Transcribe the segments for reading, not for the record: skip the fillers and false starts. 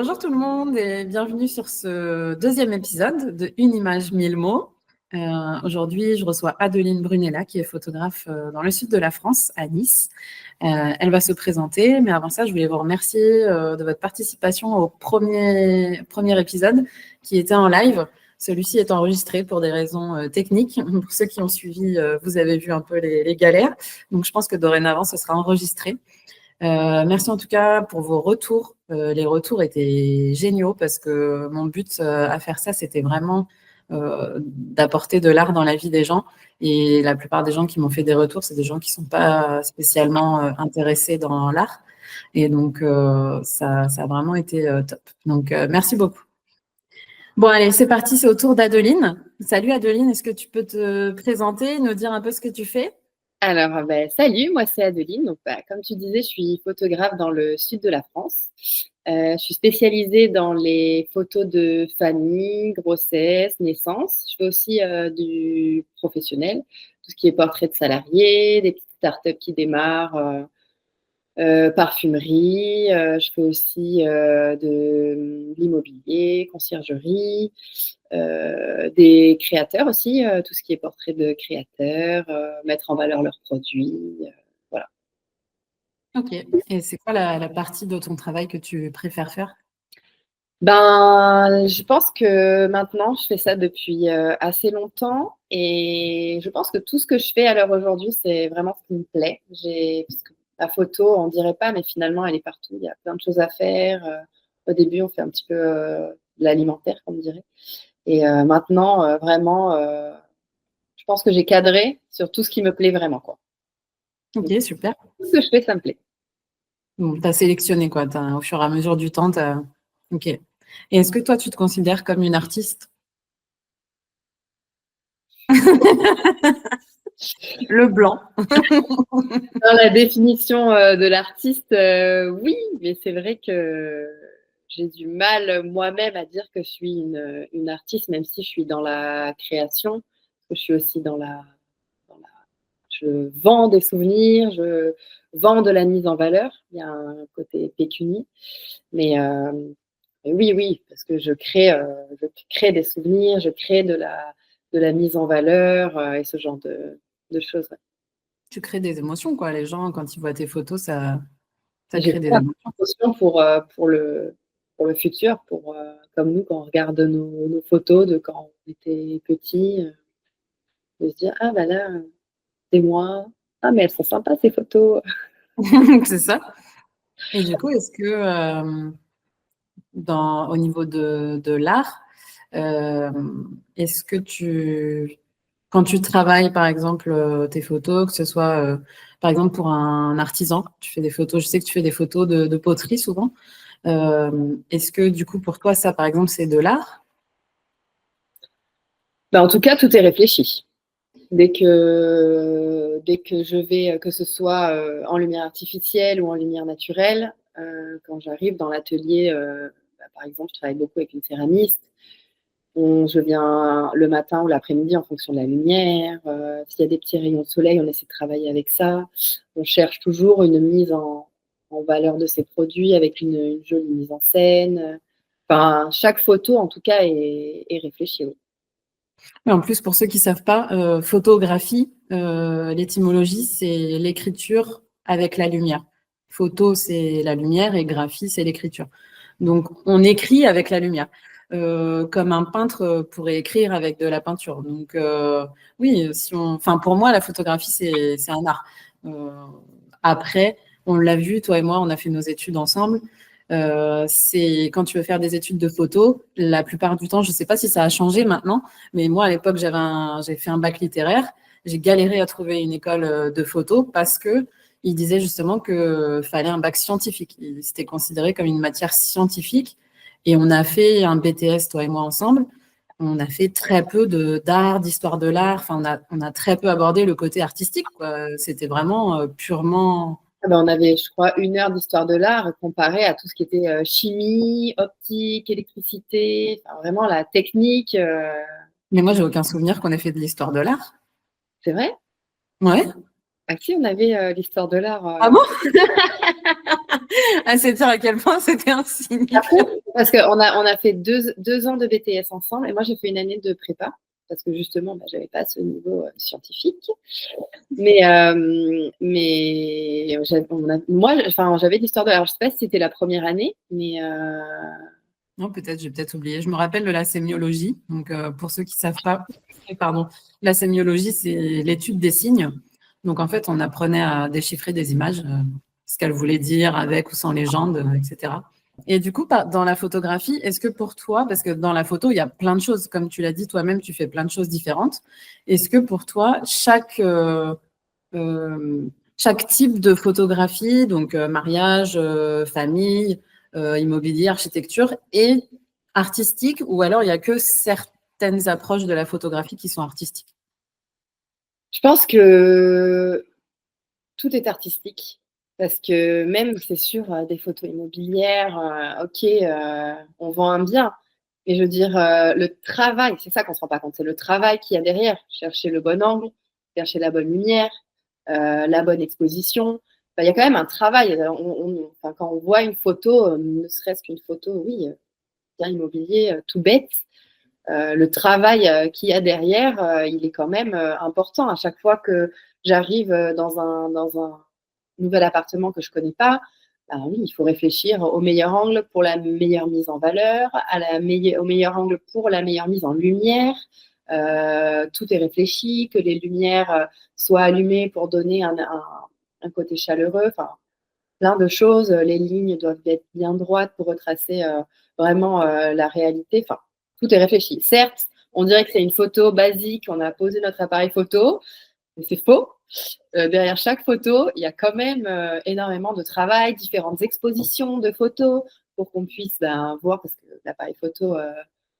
Bonjour tout le monde et bienvenue sur ce deuxième épisode de Une image, 1000 mots. Aujourd'hui, je reçois Adeline Brunella, qui est photographe dans le sud de la France, à Nice. Elle va se présenter, mais avant ça, je voulais vous remercier de votre participation au premier épisode qui était en live. Celui-ci est enregistré pour des raisons techniques. Pour ceux qui ont suivi, vous avez vu un peu les galères. Donc, je pense que dorénavant, ce sera enregistré. Merci en tout cas pour vos retours. Les retours étaient géniaux parce que mon but à faire ça, c'était vraiment d'apporter de l'art dans la vie des gens. Et la plupart des gens qui m'ont fait des retours, c'est des gens qui ne sont pas spécialement intéressés dans l'art. Et donc, ça a vraiment été top. Donc, merci beaucoup. Bon, allez, c'est parti, c'est au tour d'Adeline. Salut Adeline, est-ce que tu peux te présenter, nous dire un peu ce que tu fais? Alors, salut, moi c'est Adeline. Donc, comme tu disais, je suis photographe dans le sud de la France. Je suis spécialisée dans les photos de famille, grossesse, naissance. Je fais aussi du professionnel, tout ce qui est portrait de salariés, des petites startups qui démarrent, parfumerie. Je fais aussi de l'immobilier, conciergerie. Des créateurs aussi, tout ce qui est portrait de créateurs, mettre en valeur leurs produits, voilà. Ok. Et c'est quoi la partie de ton travail que tu préfères faire? Je pense que maintenant, je fais ça depuis assez longtemps et je pense que tout ce que je fais à l'heure aujourd'hui, c'est vraiment ce qui me plaît. Parce que la photo, on dirait pas, mais finalement, elle est partout. Il y a plein de choses à faire. Au début, on fait un petit peu de l'alimentaire, comme on dirait. Et maintenant, vraiment, je pense que j'ai cadré sur tout ce qui me plaît vraiment, quoi. Ok, Donc, super. tout ce que je fais, ça me plaît. Bon, tu as sélectionné quoi, au fur et à mesure du temps. Ok. Et est-ce que toi, tu te considères comme une artiste? Le blanc. Dans la définition de l'artiste, oui, mais c'est vrai que j'ai du mal moi-même à dire que je suis une artiste, même si je suis dans la création. Je suis aussi je vends des souvenirs, je vends de la mise en valeur. Il y a un côté pécunier, mais oui, oui, parce que je crée des souvenirs, je crée de la mise en valeur et ce genre de choses. Ouais. Tu crées des émotions, quoi. Les gens, quand ils voient tes photos, ça Et j'ai crée des plein émotions. d'intentions pour le futur, comme nous, quand on regarde nos photos de quand on était petit, de se dire, ah bah là, c'est moi. Ah, mais elles sont sympas ces photos. C'est ça. Et du coup, est-ce que au niveau de l'art, euh, est-ce que quand tu travailles, par exemple, tes photos, que ce soit, par exemple, pour un artisan, tu fais des photos, je sais que tu fais des photos de poterie souvent. Est-ce que, du coup, pour toi, ça, par exemple, c'est de l'art? En tout cas, tout est réfléchi. Dès que je vais, que ce soit en lumière artificielle ou en lumière naturelle, quand j'arrive dans l'atelier, par exemple, je travaille beaucoup avec une céramiste. Je viens le matin ou l'après-midi en fonction de la lumière. S'il y a des petits rayons de soleil, on essaie de travailler avec ça. On cherche toujours une mise en valeur de ces produits avec une jolie mise en scène. Enfin, chaque photo, en tout cas, est réfléchie. Oui. Mais en plus, pour ceux qui ne savent pas, photographie, l'étymologie, c'est l'écriture avec la lumière. Photo, c'est la lumière et graphie, c'est l'écriture. Donc, on écrit avec la lumière, comme un peintre pourrait écrire avec de la peinture. Donc, oui, enfin, pour moi, la photographie, c'est un art. Euh, Après, on l'a vu, toi et moi, on a fait nos études ensemble. C'est quand tu veux faire des études de photo, la plupart du temps, je ne sais pas si ça a changé maintenant, mais moi, à l'époque, j'ai fait un bac littéraire. J'ai galéré à trouver une école de photo parce que il disait justement qu'il fallait un bac scientifique. C'était considéré comme une matière scientifique. Et on a fait un BTS, toi et moi, ensemble. On a fait très peu d'art, d'histoire de l'art. Enfin, on a très peu abordé le côté artistique, quoi. C'était vraiment purement. On avait, je crois, 1 heure d'histoire de l'art comparé à tout ce qui était chimie, optique, électricité, enfin, vraiment la technique. Mais moi, j'ai aucun souvenir qu'on ait fait de l'histoire de l'art. C'est vrai? Ouais. Ah si, on avait l'histoire de l'art. Ah bon? C'est dire à quel point c'était insignifiant. Parce qu'on a fait deux ans de BTS ensemble et moi j'ai fait une année de prépa parce que justement j'avais pas ce niveau scientifique. Mais moi j'avais l'histoire de l'art. Je sais pas si c'était la première année, mais Non, peut-être, j'ai peut-être oublié. Je me rappelle de la sémiologie. Donc, pour ceux qui ne savent pas, pardon, la sémiologie, c'est l'étude des signes. Donc, en fait, on apprenait à déchiffrer des images, ce qu'elles voulaient dire avec ou sans légende, etc. Et du coup, dans la photographie, est-ce que pour toi, parce que dans la photo, il y a plein de choses, comme tu l'as dit toi-même, tu fais plein de choses différentes. Est-ce que pour toi, chaque type de photographie, donc mariage, famille, immobilier, architecture, est artistique, ou alors il n'y a que certaines approches de la photographie qui sont artistiques? je pense que tout est artistique. Parce que même, c'est sûr, des photos immobilières, ok, on vend un bien. Mais je veux dire, le travail, c'est ça qu'on ne se rend pas compte, c'est le travail qu'il y a derrière. Chercher le bon angle, chercher la bonne lumière, la bonne exposition. Enfin, il y a quand même un travail. Enfin, quand on voit une photo, ne serait-ce qu'une photo, oui, bien immobilier, tout bête, le travail qu'il y a derrière, il est quand même important. À chaque fois que j'arrive dans un nouvel appartement que je ne connais pas, ben oui, il faut réfléchir au meilleur angle pour la meilleure mise en valeur, au meilleur angle pour la meilleure mise en lumière. Tout est réfléchi, que les lumières soient allumées pour donner un côté chaleureux. Enfin, plein de choses. Les lignes doivent être bien droites pour retracer vraiment la réalité. Enfin, tout est réfléchi. Certes, on dirait que c'est une photo basique, on a posé notre appareil photo, mais c'est faux. Derrière chaque photo, il y a quand même énormément de travail, différentes expositions de photos pour qu'on puisse voir, parce que l'appareil photo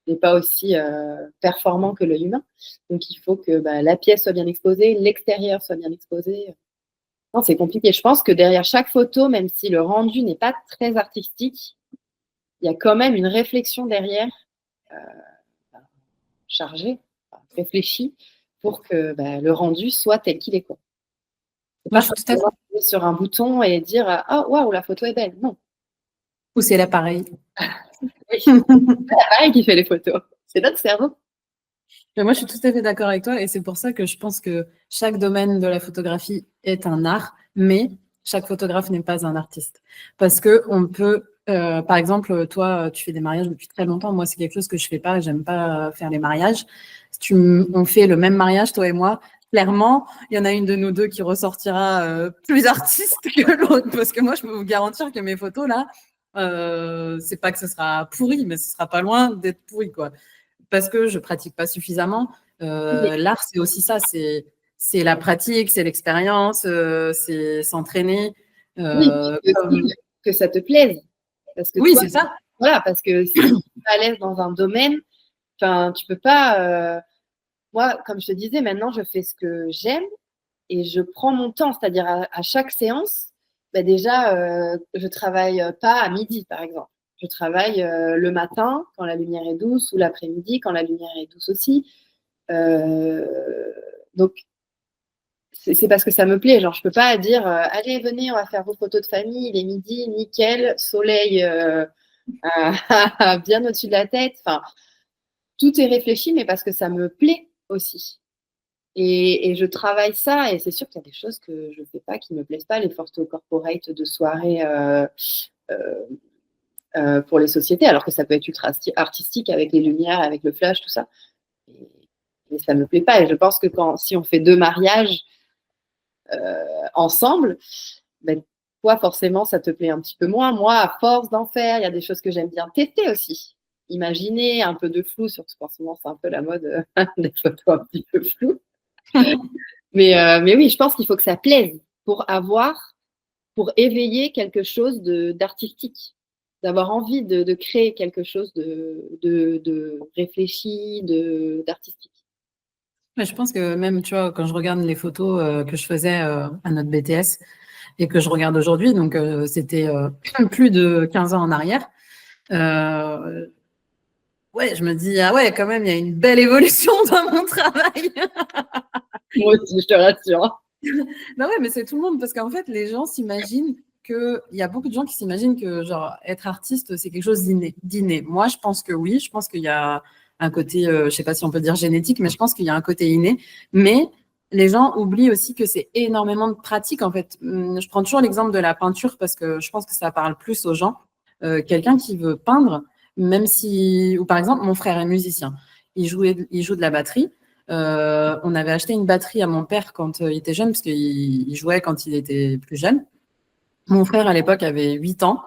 n'est pas aussi performant que l'œil humain. Donc, il faut que la pièce soit bien exposée, l'extérieur soit bien exposé. Non, c'est compliqué. Je pense que derrière chaque photo, même si le rendu n'est pas très artistique, il y a quand même une réflexion derrière, euh, chargée, réfléchie, pour que le rendu soit tel qu'il est, quoi. C'est Moi, pas je suis tout à fait. simplement appuyer sur un bouton et dire ah waouh, la photo est belle. Non, Ou c'est l'appareil. oui, c'est l'appareil qui fait les photos. C'est notre cerveau. Mais moi, je suis tout à fait d'accord avec toi, et c'est pour ça que je pense que chaque domaine de la photographie est un art, mais chaque photographe n'est pas un artiste. Parce que on peut, par exemple, toi, tu fais des mariages depuis très longtemps. Moi, c'est quelque chose que je fais pas. J'aime pas faire les mariages. Si on fait le même mariage, toi et moi. Clairement, il y en a une de nous deux qui ressortira plus artiste que l'autre, parce que moi, je peux vous garantir que mes photos là, c'est pas que ce sera pourri, mais ce sera pas loin d'être pourri, quoi, parce que je pratique pas suffisamment. Oui, L'art, c'est aussi ça, c'est la pratique, c'est l'expérience, c'est s'entraîner. oui, puis aussi que ça te plaise. Parce que Oui, toi, c'est ça. voilà, parce que si tu es pas à l'aise dans un domaine, tu peux pas. Moi, comme je te disais, maintenant, je fais ce que j'aime et je prends mon temps. C'est-à-dire, à chaque séance, déjà, je travaille pas à midi, par exemple. Je travaille le matin, quand la lumière est douce, ou l'après-midi, quand la lumière est douce aussi. Euh, donc, c'est parce que ça me plaît. Genre, je peux pas dire, allez, venez, on va faire vos photos de famille, il est midi, nickel, soleil bien au-dessus de la tête. Enfin, tout est réfléchi, mais parce que ça me plaît aussi. Et je travaille ça, et c'est sûr qu'il y a des choses que je ne fais pas, qui ne me plaisent pas, les photos corporate de soirée euh, pour les sociétés, alors que ça peut être ultra artistique avec les lumières, avec le flash, tout ça. Et ça ne me plaît pas. Et je pense que si on fait deux mariages ensemble, toi, forcément, ça te plaît un petit peu moins. Moi, à force d'en faire, il y a des choses que j'aime bien tester aussi. Imaginer un peu de flou, surtout en ce moment, c'est un peu la mode des photos un petit peu floues. Mais oui, je pense qu'il faut que ça plaise pour éveiller quelque chose d'artistique, d'avoir envie de créer quelque chose de réfléchi, d'artistique. Mais je pense que même, tu vois, quand je regarde les photos que je faisais à notre BTS et que je regarde aujourd'hui, donc c'était plus de 15 ans en arrière, euh, ouais, je me dis, ah ouais, quand même, il y a une belle évolution dans mon travail. Moi aussi, je te rassure. Non, ouais, mais c'est tout le monde parce qu'en fait, les gens s'imaginent il y a beaucoup de gens qui s'imaginent que genre être artiste, c'est quelque chose d'inné. Moi, je pense que oui, je pense qu'il y a un côté, je sais pas si on peut dire génétique, mais je pense qu'il y a un côté inné. Mais les gens oublient aussi que c'est énormément de pratique en fait. Je prends toujours l'exemple de la peinture parce que je pense que ça parle plus aux gens. Quelqu'un qui veut peindre, même si, ou par exemple, mon frère est musicien, il joue de la batterie. On avait acheté une batterie à mon père quand il était jeune, parce qu'il jouait quand il était plus jeune. Mon frère, à l'époque, avait 8 ans.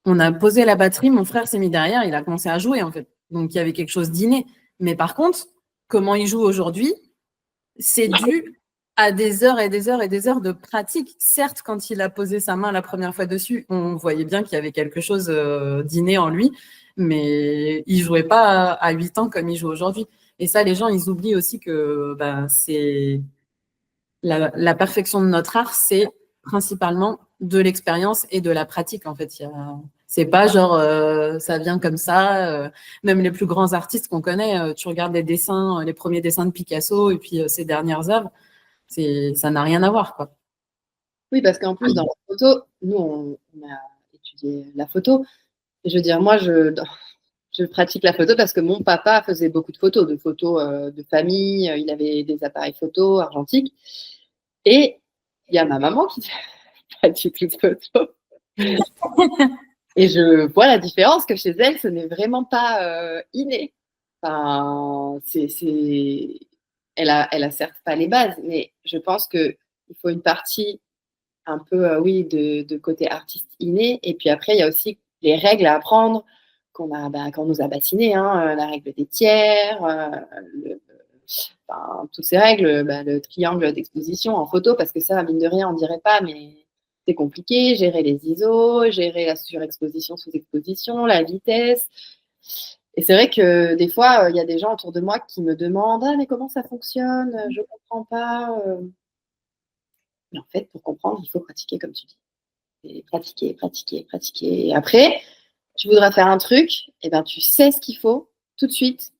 On a posé la batterie, mon frère s'est mis derrière, il a commencé à jouer, en fait. Donc, il y avait quelque chose d'inné. Mais par contre, comment il joue aujourd'hui, c'est dû à des heures et des heures et des heures de pratique. Certes, quand il a posé sa main la première fois dessus, on voyait bien qu'il y avait quelque chose d'inné en lui, mais il jouait pas à 8 ans comme il joue aujourd'hui. Et ça, les gens, ils oublient aussi que c'est la perfection de notre art, c'est principalement de l'expérience et de la pratique. En fait, c'est pas genre ça vient comme ça. Même les plus grands artistes qu'on connaît, tu regardes les dessins, les premiers dessins de Picasso et puis ses dernières œuvres, ça n'a rien à voir, quoi. Oui, parce qu'en plus, dans la photo, nous, on a étudié la photo. Et je veux dire, moi, je pratique la photo parce que mon papa faisait beaucoup de photos de famille. Il avait des appareils photo argentiques. Et il y a ma maman qui pratique les photos. Et je vois la différence que chez elle, ce n'est vraiment pas inné. Enfin, elle a certes pas les bases, mais je pense qu'il faut une partie un peu, oui, de côté artiste inné. Et puis après, il y a aussi les règles à apprendre qu'on nous a bassinées, hein, la règle des tiers, toutes ces règles, le triangle d'exposition en photo, parce que ça, mine de rien, on dirait pas, mais c'est compliqué, gérer les ISO, gérer la surexposition, sous-exposition, la vitesse. Et c'est vrai que des fois, il y a des gens autour de moi qui me demandent: ah, mais comment ça fonctionne? Je ne comprends pas. Mais en fait, pour comprendre, il faut pratiquer, comme tu dis. Et pratiquer, pratiquer, pratiquer. Et après, tu voudras faire un truc, et ben tu sais ce qu'il faut tout de suite.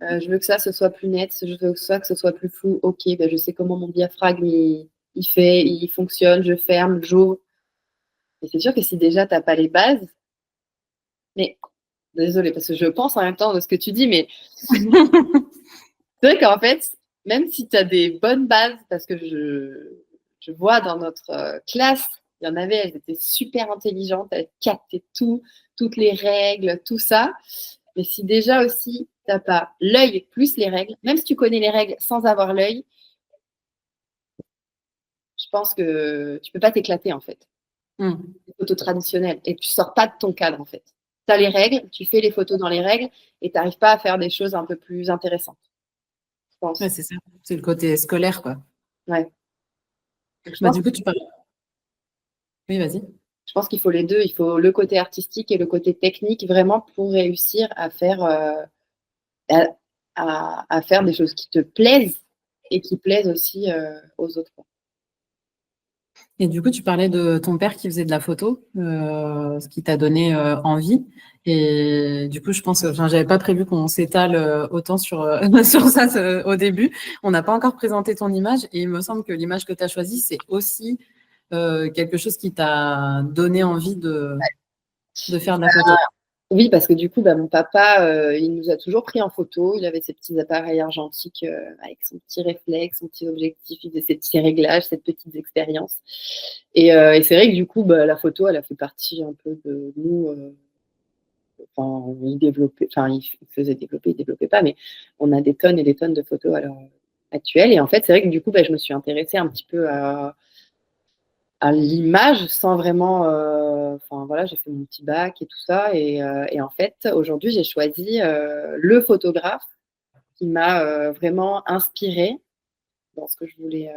Je veux que ça, ce soit plus net, je veux que ce soit plus flou. Ok, ben je sais comment mon diaphragme il fonctionne, je ferme, j'ouvre. Et c'est sûr que si déjà tu n'as pas les bases, mais désolée, parce que je pense en même temps de ce que tu dis, mais c'est vrai qu'en fait, même si tu as des bonnes bases, parce que je vois dans notre classe, il y en avait, elles étaient super intelligentes, elles captaient tout, toutes les règles, tout ça. Mais si déjà aussi, tu n'as pas l'œil plus les règles, même si tu connais les règles sans avoir l'œil, je pense que tu ne peux pas t'éclater en fait. Les photos traditionnelles. Et tu ne sors pas de ton cadre en fait. Tu as les règles, tu fais les photos dans les règles et tu n'arrives pas à faire des choses un peu plus intéressantes, je pense. Ouais, c'est ça. C'est le côté scolaire, quoi. Ouais. Donc, Du coup, tu parles. Oui, vas-y. je pense qu'il faut les deux. Il faut le côté artistique et le côté technique vraiment pour réussir à faire, à faire des choses qui te plaisent et qui plaisent aussi aux autres. Et du coup, tu parlais de ton père qui faisait de la photo, ce qui t'a donné envie. Et du coup, je pense, enfin, j'avais pas prévu qu'on s'étale autant sur, sur ça au début. On n'a pas encore présenté ton image et il me semble que l'image que tu as choisie, c'est aussi quelque chose qui t'a donné envie de faire de la photo. Oui, parce que du coup, mon papa, il nous a toujours pris en photo. Il avait ses petits appareils argentiques avec son petit réflexe, son petit objectif, il faisait ses petits réglages, ses petites expériences. Et c'est vrai que du coup, la photo, elle a fait partie un peu de nous. Il faisait développer, il développait pas, mais on a des tonnes et des tonnes de photos à l'heure actuelle. Et en fait, c'est vrai que du coup, je me suis intéressée un petit peu à l'image sans vraiment. Voilà, j'ai fait mon petit bac et tout ça. Et en fait, aujourd'hui, j'ai choisi le photographe qui m'a vraiment inspirée dans ce que je voulais,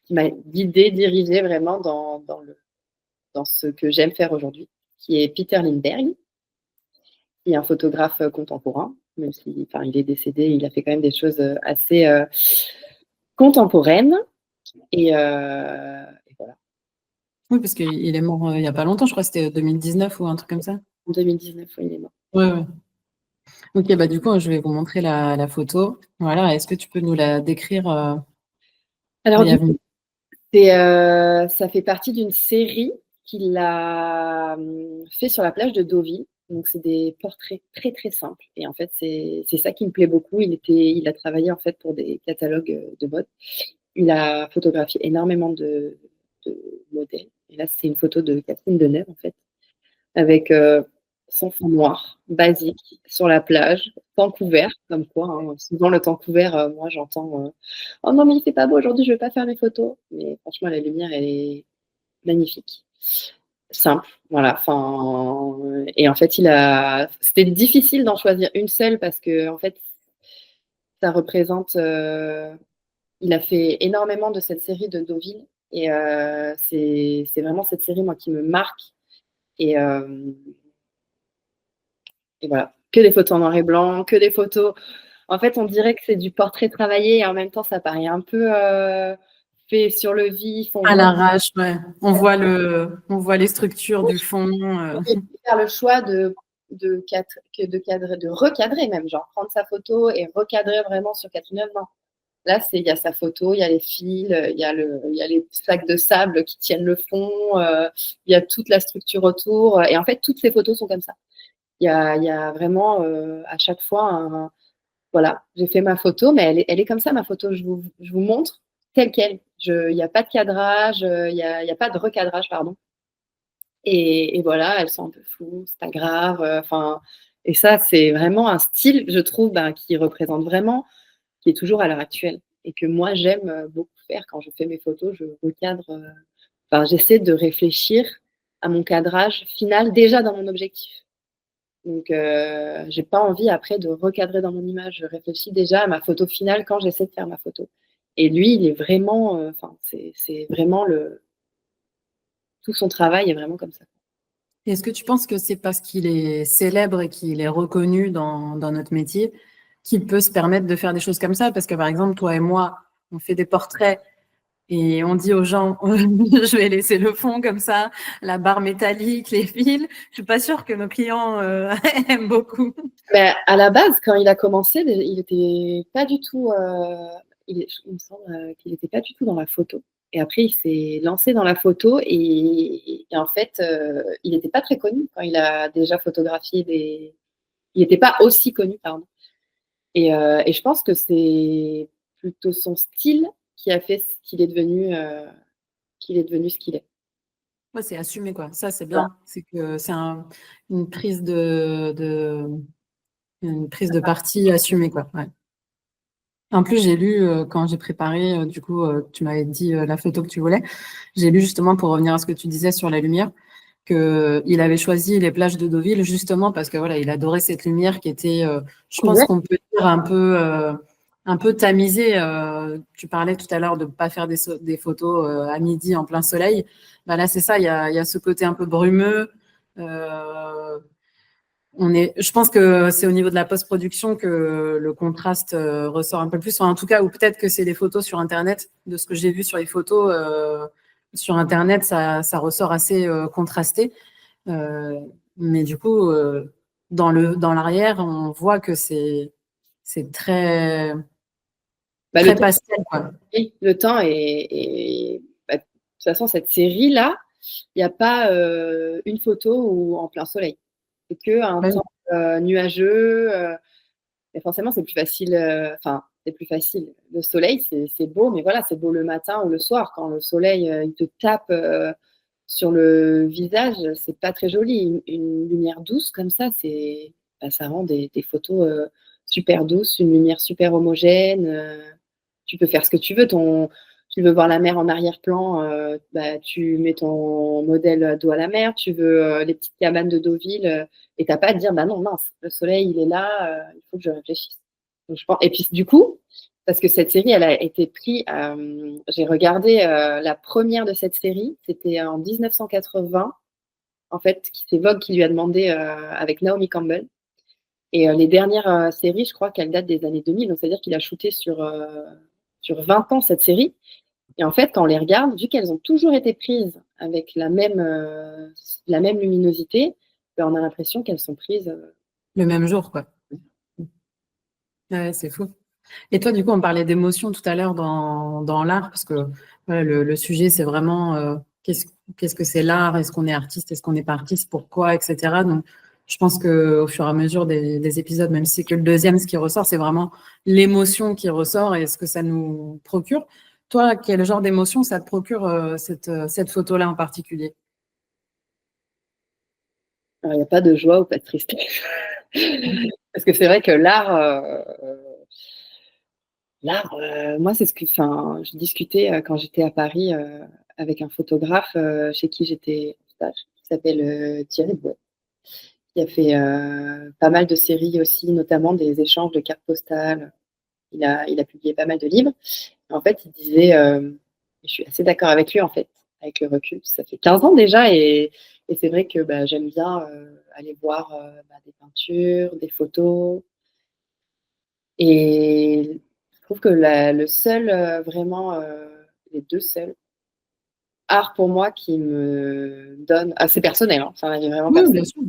qui m'a guidée, dirigée vraiment dans ce que j'aime faire aujourd'hui, qui est Peter Lindbergh, qui est un photographe contemporain, même si il est décédé, il a fait quand même des choses assez contemporaines. Et voilà. Oui, parce qu'il est mort il n'y a pas longtemps, je crois que c'était 2019 ou un truc comme ça. En 2019, il est mort. Ouais, ouais. Ok, du coup, je vais vous montrer la photo. Voilà, est-ce que tu peux nous la décrire Alors, du coup, brièvement? Ça fait partie d'une série qu'il a fait sur la plage de Deauville. Donc, c'est des portraits très, très simples. Et en fait, c'est ça qui me plaît beaucoup. Il a travaillé en fait pour des catalogues de mode. Il a photographié énormément de modèles. Et là, c'est une photo de Catherine Deneuve, en fait, avec son fond noir, basique, sur la plage, temps couvert, comme quoi. Hein. Souvent, le temps couvert, moi, j'entends oh non, mais il fait pas beau aujourd'hui, je vais pas faire mes photos. Mais franchement, la lumière, elle est magnifique. Simple, voilà. Enfin, et en fait, c'était difficile d'en choisir une seule parce que, en fait, ça représente. Il a fait énormément de cette série de Deauville. Et c'est vraiment cette série, moi, qui me marque. Et, et voilà, que des photos en noir et blanc, que des photos. En fait, on dirait que c'est du portrait travaillé et en même temps, ça paraît un peu fait sur le vif. On À voit l'arrache, ouais. On voit les structures du fond. faire le choix de recadrer même, genre prendre sa photo et recadrer vraiment sur Catherine Deneuve. Non. Là, il y a sa photo, il y a les fils, il y a les sacs de sable qui tiennent le fond, il y a toute la structure autour. Et en fait, toutes ces photos sont comme ça. Il y a vraiment à chaque fois voilà, j'ai fait ma photo, mais elle est comme ça, ma photo. Je vous montre telle quelle. Il n'y a pas de cadrage, il y a pas de recadrage, pardon. Et voilà, elles sont un peu floues, c'est pas grave. Enfin, et ça, c'est vraiment un style, je trouve, ben, qui représente vraiment, qui est toujours à l'heure actuelle. Et que moi, j'aime beaucoup faire quand je fais mes photos, je recadre. Enfin, j'essaie de réfléchir à mon cadrage final déjà dans mon objectif. Donc, j'ai pas envie après de recadrer dans mon image. Je réfléchis déjà à ma photo finale quand j'essaie de faire ma photo. Et lui, il est vraiment, enfin, c'est vraiment tout son travail est vraiment comme ça. Est-ce que tu penses que c'est parce qu'il est célèbre et qu'il est reconnu dans notre métier qu'il peut se permettre de faire des choses comme ça? Parce que par exemple, toi et moi, on fait des portraits et on dit aux gens, je vais laisser le fond comme ça, la barre métallique, les fils. Je suis pas sûre que nos clients aiment beaucoup. Mais à la base, quand il a commencé, il était pas du tout, il me semble qu'il n'était pas du tout dans la photo. Et après, il s'est lancé dans la photo et en fait, il n'était pas très connu quand il a déjà photographié des. Il n'était pas aussi connu, pardon. Et je pense que c'est plutôt son style qui a fait qu'il est devenu ce qu'il est. Ouais, c'est assumé, quoi. Ça, c'est Voilà. bien. C'est que c'est une prise une prise de parti assumée, quoi. Ouais. En plus, j'ai lu, quand j'ai préparé, du coup, tu m'avais dit la photo que tu voulais. J'ai lu justement, pour revenir à ce que tu disais sur la lumière, qu'il avait choisi les plages de Deauville justement parce que voilà, il adorait cette lumière qui était, je pense Ouais. qu'on peut dire un peu tamisée. Tu parlais tout à l'heure de ne pas faire des photos à midi en plein soleil. Bah là, c'est ça, il y a ce côté un peu brumeux. Euh, je pense que c'est au niveau de la post-production que le contraste ressort un peu plus. Enfin, en tout cas, ou peut-être que c'est les photos sur Internet. De ce que j'ai vu sur les photos sur Internet, ça ressort assez contrasté. Euh, mais du coup, dans l'arrière, on voit que c'est très, Bah, le très temps, pastel, quoi. oui, le temps bah, de toute façon, cette série-là, il n'y a pas une photo où en plein soleil. C'est que un Ouais. temps nuageux. Et forcément, c'est plus facile. Enfin, c'est plus facile. Le soleil, c'est beau, mais voilà, c'est beau le matin ou le soir. Quand le soleil, il te tape sur le visage, c'est pas très joli. Une lumière douce comme ça, bah, ça rend des photos super douces, une lumière super homogène. Tu peux faire ce que tu veux. Tu veux voir la mer en arrière-plan, bah, tu mets ton modèle dos à la mer. Tu veux les petites cabanes de Deauville, et t'as pas à te dire, bah non, mince, le soleil, il est là, il faut que je réfléchisse. Donc, et puis, du coup, parce que cette série, elle a été prise. J'ai regardé la première de cette série, c'était en 1980, en fait, c'est Vogue qui lui a demandé avec Naomi Campbell. Et les dernières séries, je crois qu'elles datent des années 2000, donc c'est-à-dire qu'il a shooté sur 20 ans cette série. Et en fait, quand on les regarde, vu qu'elles ont toujours été prises avec la même luminosité, ben, on a l'impression qu'elles sont prises. Le même jour, quoi. Ouais, c'est fou. Et toi, du coup, on parlait d'émotion tout à l'heure dans l'art, parce que ouais, le sujet, c'est vraiment qu'est-ce que c'est l'art? Est-ce qu'on est artiste? Est-ce qu'on n'est pas artiste? Pourquoi? Etc. Donc, je pense qu'au fur et à mesure des épisodes, même si c'est que le deuxième, ce qui ressort, c'est vraiment l'émotion qui ressort et ce que ça nous procure. Toi, quel genre d'émotion ça te procure cette photo-là en particulier? Alors, il n'y a pas de joie ou pas de tristesse. Parce que c'est vrai que moi, c'est ce que, enfin, je discutais quand j'étais à Paris avec un photographe chez qui j'étais en stage, qui s'appelle Thierry Bouet, qui a fait pas mal de séries aussi, notamment des échanges de cartes postales. Il a publié pas mal de livres. Et en fait, il disait, je suis assez d'accord avec lui, en fait, avec le recul. Ça fait 15 ans déjà, et c'est vrai que bah, j'aime bien aller voir des peintures, des photos. Et je trouve que le seul, vraiment, les deux seuls arts pour moi qui me donnent, c'est personnel, hein, c'est un avis vraiment Oui, bien personnel, sûr.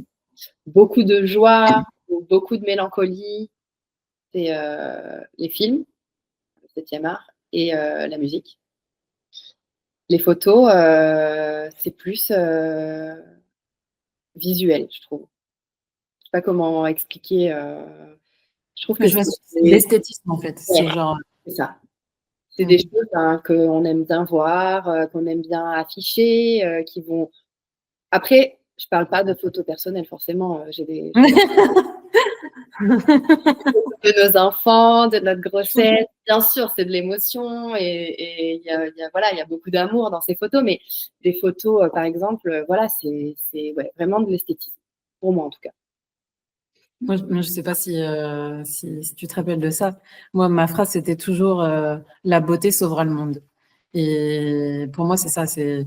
beaucoup de joie, beaucoup de mélancolie, c'est les films, le 7e art, et la musique. Les photos, c'est plus visuel, je trouve. Je sais pas comment expliquer. Je trouve Ouais, que je vois, c'est c'est l'esthétisme, en fait. ouais, C'est genre. c'est ça. C'est des Mm. choses qu'on aime bien voir, qu'on aime bien afficher, qui vont. Après, je parle pas de photos personnelles forcément. J'ai des de nos enfants, de notre grossesse. Bien sûr, c'est de l'émotion et voilà, il y a beaucoup d'amour dans ces photos. Mais des photos, par exemple, voilà, c'est ouais, vraiment de l'esthétisme pour moi en tout cas. Moi, je sais pas si tu te rappelles de ça. Moi, ma phrase, c'était toujours la beauté sauvera le monde. Et pour moi, c'est ça. C'est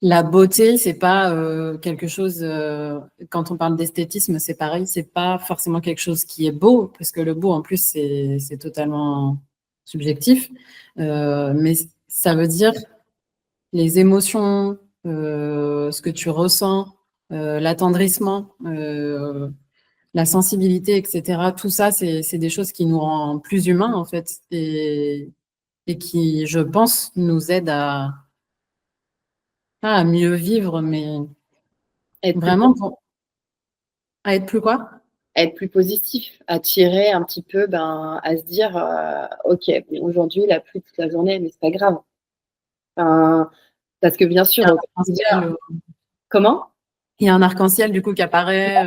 la beauté, c'est pas quelque chose. Quand on parle d'esthétisme, c'est pareil. C'est pas forcément quelque chose qui est beau, parce que le beau, en plus, c'est totalement subjectif. Mais ça veut dire les émotions, ce que tu ressens, l'attendrissement. La sensibilité, etc. Tout ça, c'est des choses qui nous rendent plus humains, en fait, et qui, je pense, nous aident pas à mieux vivre, mais Être plus, vraiment à être plus quoi? être plus positif, attirer un petit peu, à se dire, ok, bon, aujourd'hui il a plu toute la journée, mais c'est pas grave. Enfin, parce que bien Il y sûr, a un au quotidien, arc-en-ciel, comment? il y a un arc-en-ciel, du coup, qui apparaît.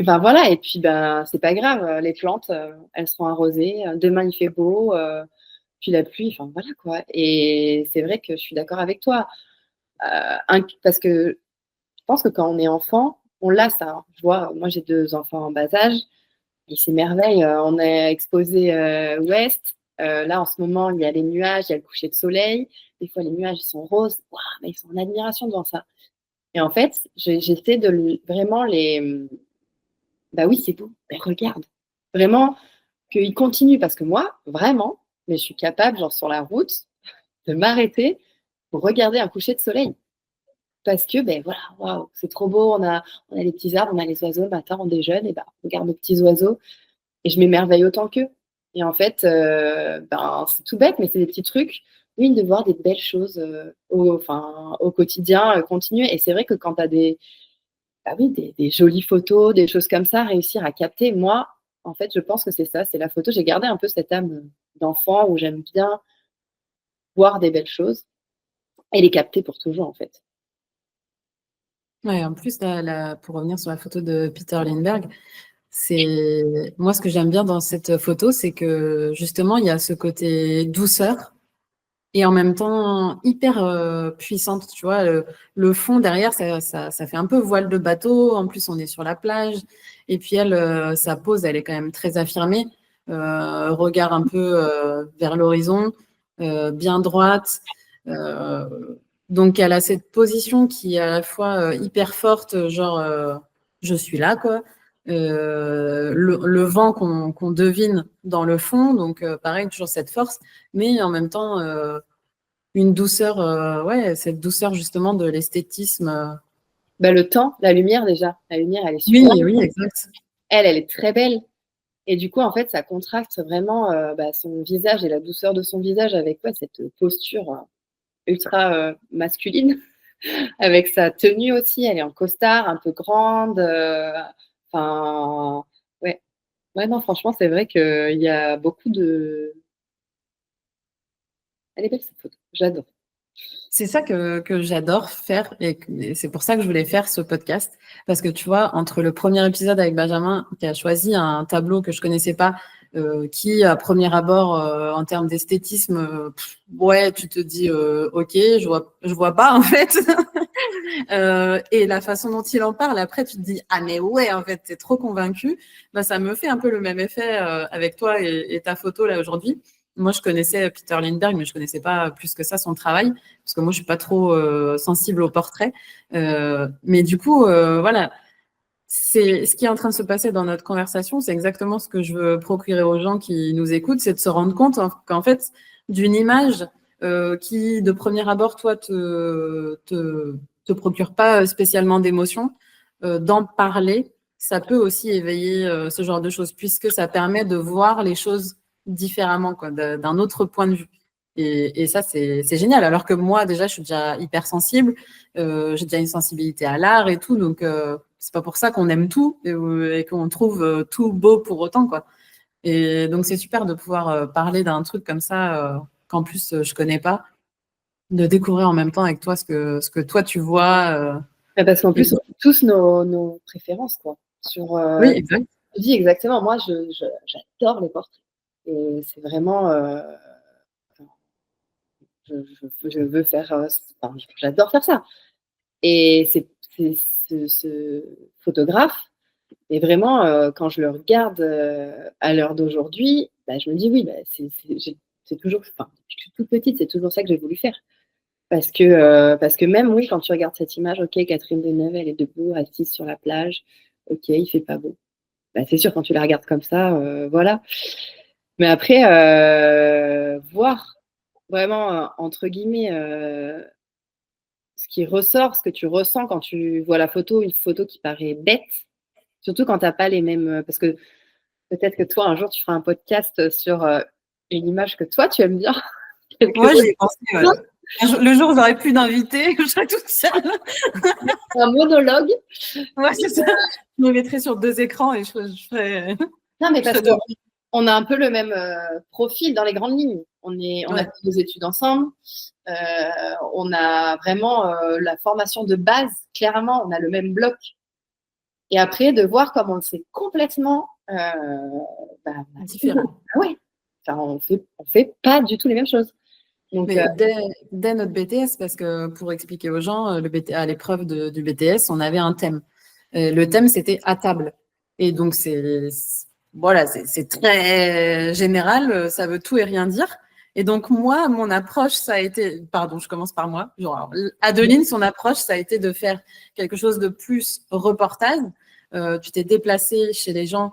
Ben voilà, et puis c'est pas grave, les plantes, elles seront arrosées, demain il fait beau, puis la pluie, enfin voilà quoi. Et c'est vrai que je suis d'accord avec toi. Parce que je pense que quand on est enfant, on l'a ça, hein. Je vois, moi j'ai 2 enfants en bas âge, ils s'émerveillent, on est exposé ouest. Là en ce moment, il y a les nuages, il y a le coucher de soleil. Des fois les nuages ils sont roses, waouh, mais ils sont en admiration devant ça. Et en fait, j'essaie de vraiment les bah oui, c'est beau, mais regarde. Vraiment, qu'il continue, parce que moi, vraiment, mais je suis capable, genre sur la route, de m'arrêter pour regarder un coucher de soleil. Parce que, ben voilà, waouh, c'est trop beau, on a les petits arbres, on a les oiseaux, le matin, on déjeune, et ben, on regarde nos petits oiseaux, et je m'émerveille autant qu'eux. Et en fait, c'est tout bête, mais c'est des petits trucs, oui, de voir des belles choses au quotidien, continuer. Et c'est vrai que quand tu as bah oui, des jolies photos, des choses comme ça, réussir à capter. Moi, en fait, je pense que c'est ça, c'est la photo. J'ai gardé un peu cette âme d'enfant où j'aime bien voir des belles choses et les capter pour toujours, en fait. Ouais, en plus, pour revenir sur la photo de Peter Lindbergh, c'est moi ce que j'aime bien dans cette photo, c'est que justement, il y a ce côté douceur et en même temps hyper puissante, tu vois. Le fond derrière, ça fait un peu voile de bateau. En plus, on est sur la plage. Et puis elle, sa pose, elle est quand même très affirmée. Regard un peu vers l'horizon, bien droite. Euh, donc elle a cette position qui est à la fois hyper forte, genre je suis là, quoi. Le vent qu'on devine dans le fond, donc pareil, toujours cette force, mais en même temps une douceur, ouais, cette douceur justement de l'esthétisme. Bah, le temps, la lumière déjà. La lumière, elle est Oui, super. oui, exact. Elle est très belle. Et du coup, en fait, ça contraste vraiment son visage et la douceur de son visage avec cette posture ultra masculine, avec sa tenue aussi. Elle est en costard, un peu grande. Enfin, ouais. Ouais, non, franchement, c'est vrai qu'il y a beaucoup de. Elle est belle cette photo, j'adore. C'est ça que j'adore faire et c'est pour ça que je voulais faire ce podcast. Parce que tu vois, entre le premier épisode avec Benjamin, qui a choisi un tableau que je connaissais pas, qui à premier abord, en termes d'esthétisme, ouais, tu te dis, ok, je vois pas en fait. Et la façon dont il en parle, après, tu te dis, ah mais ouais, en fait, t'es trop convaincu. Bah, ça me fait un peu le même effet avec toi et ta photo là aujourd'hui. Moi, je connaissais Peter Lindbergh, mais je connaissais pas plus que ça son travail, parce que moi, je suis pas trop sensible au portrait. Mais du coup, voilà, c'est ce qui est en train de se passer dans notre conversation. C'est exactement ce que je veux procurer aux gens qui nous écoutent, c'est de se rendre compte qu'en fait, d'une image qui, de premier abord, toi, te procure pas spécialement d'émotion, d'en parler, ça peut aussi éveiller ce genre de choses, puisque ça permet de voir les choses différemment, quoi, d'un autre point de vue. Et ça, c'est génial. Alors que moi, déjà, je suis déjà hypersensible, j'ai déjà une sensibilité à l'art et tout, donc c'est pas pour ça qu'on aime tout et qu'on trouve tout beau pour autant, quoi. Et donc, c'est super de pouvoir parler d'un truc comme ça, qu'en plus, je connais pas, de découvrir en même temps avec toi ce que toi, tu vois. Parce qu'en Et- plus, on a tous nos préférences, quoi. Sur, Oui, exact. je dis exactement, moi, j'adore les portraits. Et c'est vraiment. Je veux faire. Enfin, j'adore faire ça. Et ce photographe, et vraiment, quand je le regarde à l'heure d'aujourd'hui, je me dis oui, c'est toujours. Enfin, depuis que je suis toute petite, c'est toujours ça que j'ai voulu faire. Parce que même, oui, quand tu regardes cette image, ok, Catherine Deneuve, elle est debout, assise sur la plage, ok, il fait pas beau. C'est sûr, quand tu la regardes comme ça, voilà. Mais après, voir vraiment, entre guillemets, ce qui ressort, ce que tu ressens quand tu vois la photo, une photo qui paraît bête, surtout quand tu n'as pas les mêmes. Parce que peut-être que toi, un jour, tu feras un podcast sur une image que toi, tu aimes bien. Quelque Moi, chose. j'y ai pensé, ouais. Le jour où j'aurai plus d'invités, je serai toute seule. Un monologue. Ouais, c'est ça. Je me mettrai sur deux écrans et je ferai, Non, mais je parce ferai de... qu'on a un peu le même profil dans les grandes lignes. On a Ouais. fait nos études ensemble. On a vraiment la formation de base. Clairement, on a le même bloc. Et après, de voir comment on s'est complètement. Différent. Ah ouais. Enfin, on fait pas du tout les mêmes choses. Donc, Mais dès notre BTS, parce que pour expliquer aux gens, à l'épreuve du BTS, on avait un thème. Le thème, c'était à table. Et donc, voilà, c'est très général, ça veut tout et rien dire. Et donc, moi, mon approche, ça a été, pardon, je commence par moi. Genre, alors, Adeline, son approche, ça a été de faire quelque chose de plus reportage. Tu t'es déplacée chez les gens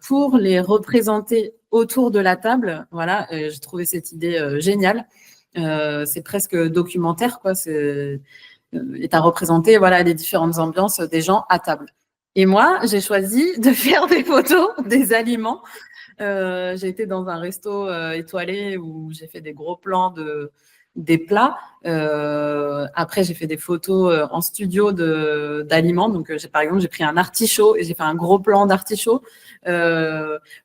pour les représenter autour de la table. Voilà, j'ai trouvé cette idée géniale. C'est presque documentaire, quoi. Et tu as représenté voilà, les différentes ambiances des gens à table. Et moi, j'ai choisi de faire des photos des aliments. J'ai été dans un resto étoilé où j'ai fait des gros plans des plats. Après, j'ai fait des photos en studio d'aliments. Donc, par exemple, j'ai pris un artichaut et j'ai fait un gros plan d'artichaut.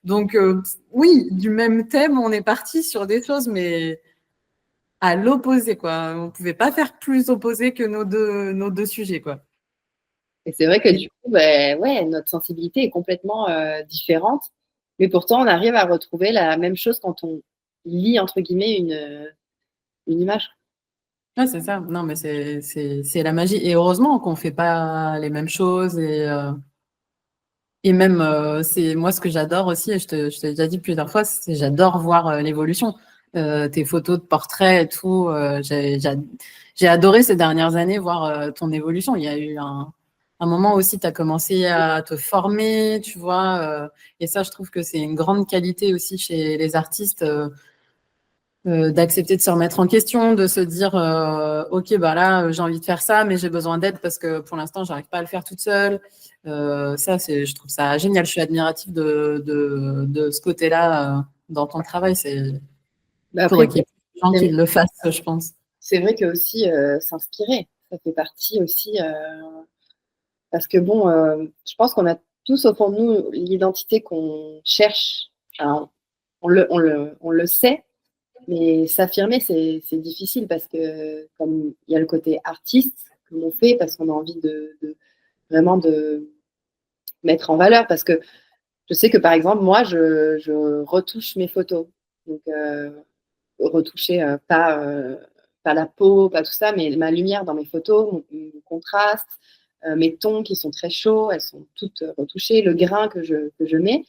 Donc, oui, du même thème, on est parti sur des choses, mais à l'opposé, quoi. On pouvait pas faire plus opposé que nos deux sujets, quoi. et c'est vrai que Et du coup, ouais, notre sensibilité est complètement différente. Mais pourtant, on arrive à retrouver la même chose quand on lit, entre guillemets, une image. ouais, c'est ça. Non, mais c'est la magie. Et heureusement qu'on fait pas les mêmes choses et même, c'est moi ce que j'adore aussi, et je t'ai déjà dit plusieurs fois, c'est j'adore voir l'évolution. Tes photos de portraits et tout, j'ai adoré ces dernières années voir ton évolution. Il y a eu un moment aussi, tu as commencé à te former, tu vois, et ça, je trouve que c'est une grande qualité aussi chez les artistes. d'accepter de se remettre en question, de se dire ok, bah là, j'ai envie de faire ça, mais j'ai besoin d'aide parce que pour l'instant, j'arrive pas à le faire toute seule. Ça, je trouve ça génial. Je suis admirative de ce côté-là dans ton travail. Après, Faudrait qu'il y ait plus de gens qui le fassent, je pense. c'est vrai que aussi s'inspirer, ça fait partie aussi. Parce que bon, je pense qu'on a tous au fond de nous l'identité qu'on cherche. Enfin, on le sait, mais s'affirmer, c'est difficile parce que comme il y a le côté artiste que l'on fait, parce qu'on a envie vraiment de mettre en valeur. Parce que je sais que par exemple, moi, je retouche mes photos. Donc, retoucher pas la peau, pas tout ça, mais ma lumière dans mes photos, mon contraste, mes tons qui sont très chauds, elles sont toutes retouchées, le grain que je mets,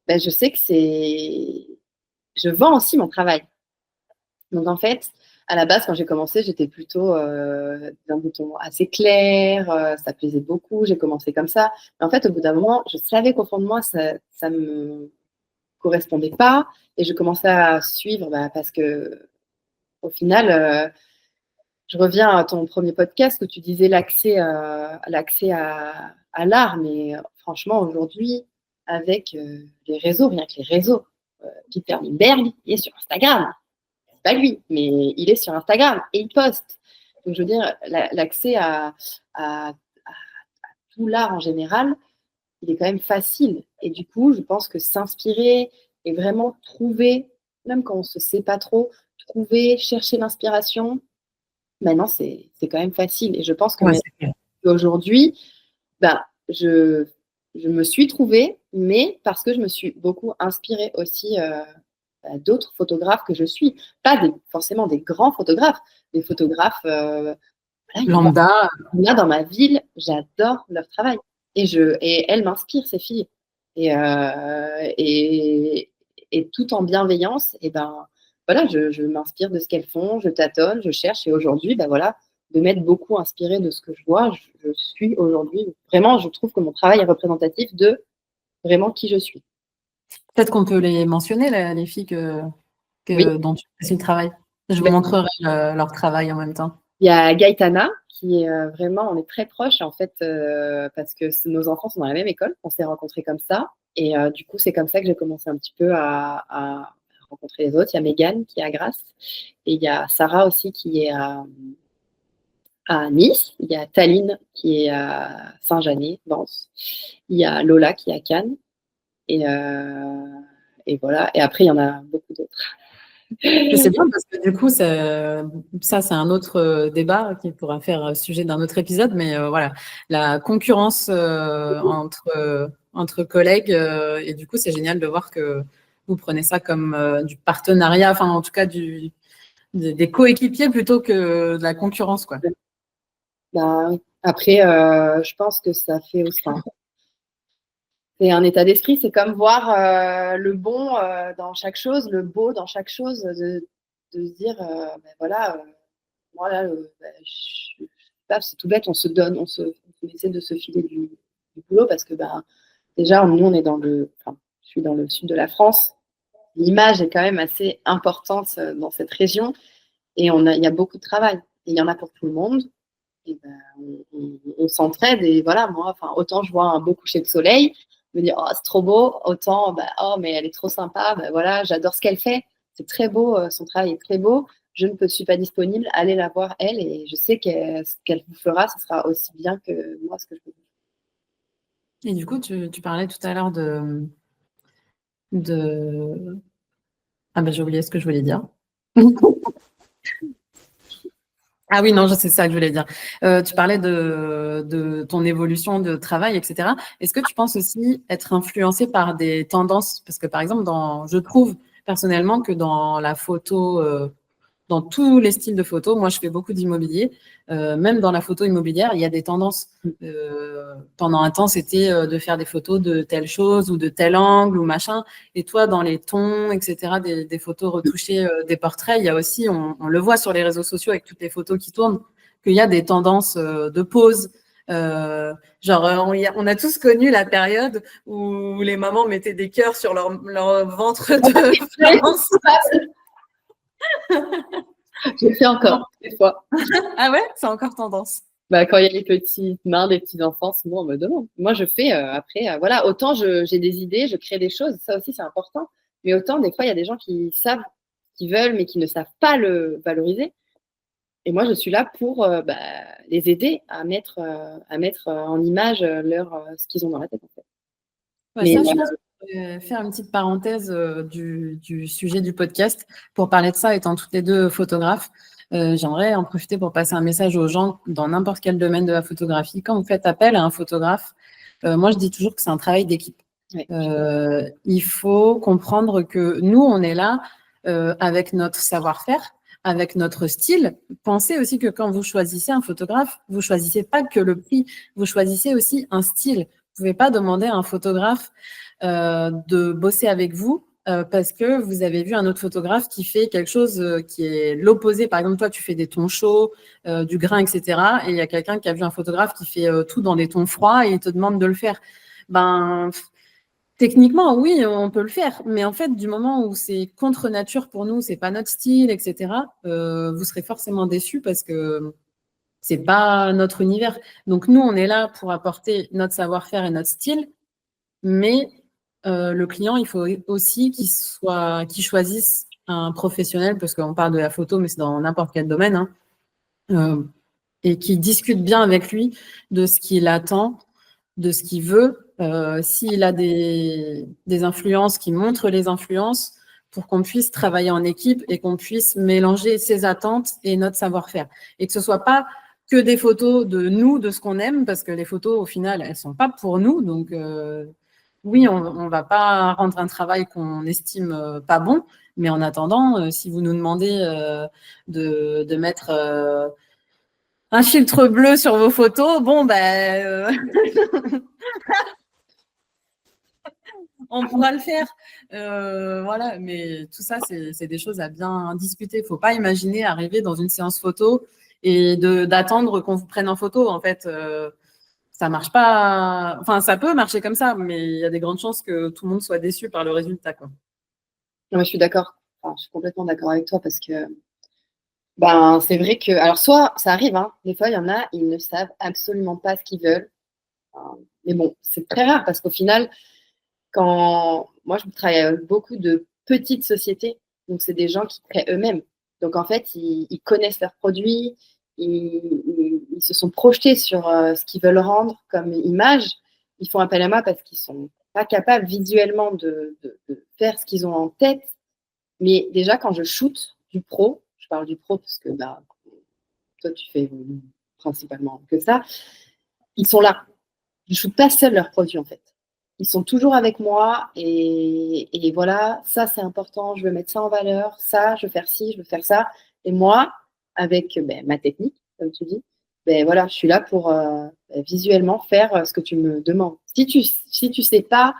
ben, je sais que c'est. Je vends aussi mon travail. Donc en fait, à la base, quand j'ai commencé, j'étais plutôt d'un bouton assez clair, ça plaisait beaucoup, j'ai commencé comme ça. Mais en fait, au bout d'un moment, je savais qu'au fond de moi, ça me correspondait pas et je commençais à suivre bah, parce que au final, je reviens à ton premier podcast où tu disais l'accès à l'art, mais franchement, aujourd'hui, avec les réseaux, rien que les réseaux, Peter Lindbergh, il est sur Instagram. C'est pas lui, mais il est sur Instagram et il poste. Donc, je veux dire, l'accès à tout l'art en général, il est quand même facile. Et du coup, je pense que s'inspirer et vraiment trouver, même quand on ne se sait pas trop, trouver, chercher l'inspiration, maintenant, c'est quand même facile. Et je pense que Ouais, aujourd'hui, ben, je me suis trouvée, mais parce que je me suis beaucoup inspirée aussi d'autres photographes que je suis. Pas forcément des grands photographes, des photographes, voilà, lambda. il y en a dans ma ville, j'adore leur travail. Et elles m'inspirent, ces filles. Et, et tout en bienveillance, et ben, voilà, je m'inspire de ce qu'elles font, je tâtonne, je cherche. Et aujourd'hui, ben voilà, de m'être beaucoup inspirée de ce que je vois, je suis aujourd'hui, vraiment, je trouve que mon travail est représentatif de vraiment qui je suis. Peut-être qu'on peut les mentionner, les filles Oui, dont tu fais le travail. Je vous ben, montrerai leur travail en même temps. il y a Gaëtana, qui est vraiment, on est très proches en fait, parce que nos enfants sont dans la même école, on s'est rencontrés comme ça. Et du coup, c'est comme ça que j'ai commencé un petit peu à rencontrer les autres. Il y a Mégane qui est à Grasse, et il y a Sarah aussi qui est à Nice. Il y a Taline qui est à Saint-Janet, Vence. Il y a Lola qui est à Cannes. Et, et voilà. Et après, il y en a beaucoup d'autres. C'est bien parce que du coup, ça c'est un autre débat qui pourra faire sujet d'un autre épisode, mais voilà, la concurrence entre collègues, et du coup, c'est génial de voir que vous prenez ça comme du partenariat, enfin en tout cas des coéquipiers plutôt que de la concurrence, quoi. Bah, après, je pense que ça fait aussi. Enfin, c'est un état d'esprit, c'est comme voir le bon dans chaque chose, le beau dans chaque chose, de se dire, ben voilà, moi là, ben, je sais pas, c'est tout bête, on se donne, on essaie de se filer du boulot parce que ben, déjà, nous, on est enfin, je suis dans le sud de la France, l'image est quand même assez importante dans cette région et il y a beaucoup de travail. Et il y en a pour tout le monde. Et ben, on s'entraide et voilà, moi, enfin, autant je vois un beau coucher de soleil, me dire, oh, c'est trop beau, autant, bah, oh, mais elle est trop sympa, bah, voilà, j'adore ce qu'elle fait, c'est très beau, son travail est très beau, je ne suis pas disponible, allez la voir elle et je sais que ce qu'elle vous fera, ce sera aussi bien que moi, ce que je peux. Et du coup, tu parlais tout à l'heure de... Ah ben j'ai oublié ce que je voulais dire. Ah oui, non, c'est ça que je voulais dire. Tu parlais de ton évolution de travail, etc. Est-ce que tu penses aussi être influencé par des tendances? Parce que par exemple, je trouve personnellement que dans la photo, dans tous les styles de photo, moi je fais beaucoup d'immobilier, même dans la photo immobilière, il y a des tendances. Pendant un temps, c'était de faire des photos de telle chose ou de tel angle ou machin. Et toi, dans les tons, etc., des photos retouchées, des portraits, il y a aussi, on le voit sur les réseaux sociaux avec toutes les photos qui tournent, qu'il y a des tendances de pose. Genre, on a tous connu la période où les mamans mettaient des cœurs sur leur ventre de femme enceinte. Je le fais encore, des fois. Ah ouais, c'est encore tendance. Quand il y a les petites mains des petits enfants, sinon on me demande. Moi, je fais après, voilà, autant j'ai des idées, je crée des choses, ça aussi c'est important. Mais autant, des fois, il y a des gens qui savent, qui veulent, mais qui ne savent pas le valoriser. Et moi, je suis là pour les aider à mettre en image ce qu'ils ont dans la tête. En fait. Ouais, ça, je pense qu'on pourrait faire une petite parenthèse du sujet du podcast pour parler de ça, étant toutes les deux photographes. J'aimerais en profiter pour passer un message aux gens dans n'importe quel domaine de la photographie. Quand vous faites appel à un photographe, moi, je dis toujours que c'est un travail d'équipe. Ouais. Il faut comprendre que nous, on est là avec notre savoir-faire, avec notre style. Pensez aussi que quand vous choisissez un photographe, vous choisissez pas que le prix, vous choisissez aussi un style. Vous pouvez pas demander à un photographe de bosser avec vous parce que vous avez vu un autre photographe qui fait quelque chose qui est l'opposé. Par exemple, toi, tu fais des tons chauds, du grain, etc. Et il y a quelqu'un qui a vu un photographe qui fait tout dans des tons froids et il te demande de le faire. Techniquement, oui, on peut le faire, mais en fait, du moment où c'est contre nature pour nous, c'est pas notre style, etc., vous serez forcément déçus parce que c'est pas notre univers. Donc nous, on est là pour apporter notre savoir-faire et notre style, mais le client, il faut aussi qu'il choisisse un professionnel, parce qu'on parle de la photo, mais c'est dans n'importe quel domaine, hein, et qu'il discute bien avec lui de ce qu'il attend, de ce qu'il veut. S'il a des influences, qui montrent les influences pour qu'on puisse travailler en équipe et qu'on puisse mélanger ses attentes et notre savoir-faire. Et que ce soit pas que des photos de nous, de ce qu'on aime, parce que les photos, au final, elles sont pas pour nous. Donc, oui, on va pas rendre un travail qu'on estime pas bon. Mais en attendant, si vous nous demandez de mettre un filtre bleu sur vos photos, bon, ben, on pourra le faire. Voilà, mais tout ça, c'est des choses à bien discuter. Il ne faut pas imaginer arriver dans une séance photo et d'attendre qu'on vous prenne en photo. En fait, ça marche pas. Enfin, ça peut marcher comme ça, mais il y a des grandes chances que tout le monde soit déçu par le résultat, quoi. Non, mais je suis d'accord. Enfin, je suis complètement d'accord avec toi parce que c'est vrai que. Alors, soit ça arrive, hein, des fois, il y en a, ils ne savent absolument pas ce qu'ils veulent. Mais bon, c'est très rare parce qu'au final, quand moi, je travaille avec beaucoup de petites sociétés, donc c'est des gens qui créent eux-mêmes. Donc, en fait, ils connaissent leurs produits, ils se sont projetés sur ce qu'ils veulent rendre comme image. Ils font appel à moi parce qu'ils sont pas capables visuellement de faire ce qu'ils ont en tête. Mais déjà, quand je shoot du pro, je parle du pro parce que toi, tu fais principalement que ça, ils sont là. Je ne shoote pas seul leurs produits, en fait. Ils sont toujours avec moi et voilà, ça c'est important, je veux mettre ça en valeur, ça, je veux faire ci, je veux faire ça. Et moi, avec ma technique, comme tu dis, voilà, je suis là pour visuellement faire ce que tu me demandes. Si tu sais pas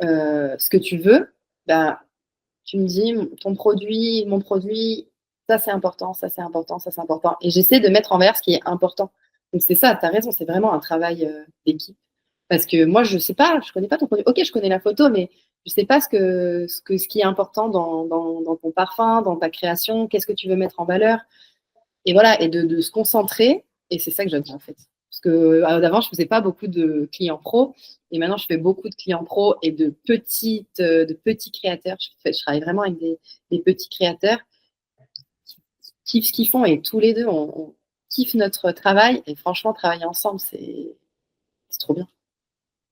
ce que tu veux, tu me dis ton produit, mon produit, ça c'est important, ça c'est important, ça c'est important. Et j'essaie de mettre en valeur ce qui est important. Donc c'est ça, tu as raison, c'est vraiment un travail d'équipe. Parce que moi, je ne sais pas, je ne connais pas ton produit. Ok, je connais la photo, mais je ne sais pas ce qui est important dans ton parfum, dans ta création, qu'est-ce que tu veux mettre en valeur. Et voilà, et de se concentrer. Et c'est ça que j'aime en fait. Parce que d'avant, je ne faisais pas beaucoup de clients pro. Et maintenant, je fais beaucoup de clients pro et de petits créateurs. Je travaille vraiment avec des petits créateurs qui kiffent ce qu'ils font. Et tous les deux, on kiffe notre travail. Et franchement, travailler ensemble, c'est trop bien.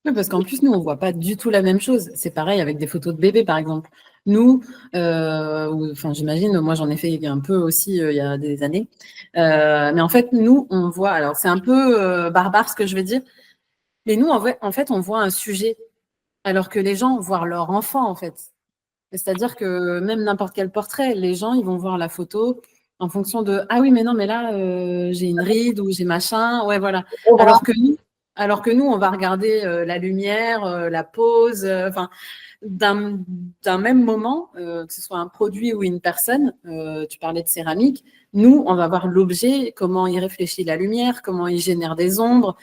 Oui, parce qu'en plus, nous, on ne voit pas du tout la même chose. C'est pareil avec des photos de bébés, par exemple. Nous, j'imagine, moi, j'en ai fait un peu aussi il y a des années. Mais en fait, nous, on voit, alors c'est un peu barbare ce que je vais dire, mais nous, en fait, on voit un sujet, alors que les gens voient leur enfant, en fait. C'est-à-dire que même n'importe quel portrait, les gens, ils vont voir la photo en fonction de ah oui, mais non, mais là, j'ai une ride ou j'ai machin. Ouais, voilà. Alors que nous, on va regarder la lumière, la pose, d'un même moment, que ce soit un produit ou une personne. Tu parlais de céramique. Nous, on va voir l'objet, comment il réfléchit la lumière, comment il génère des ombres.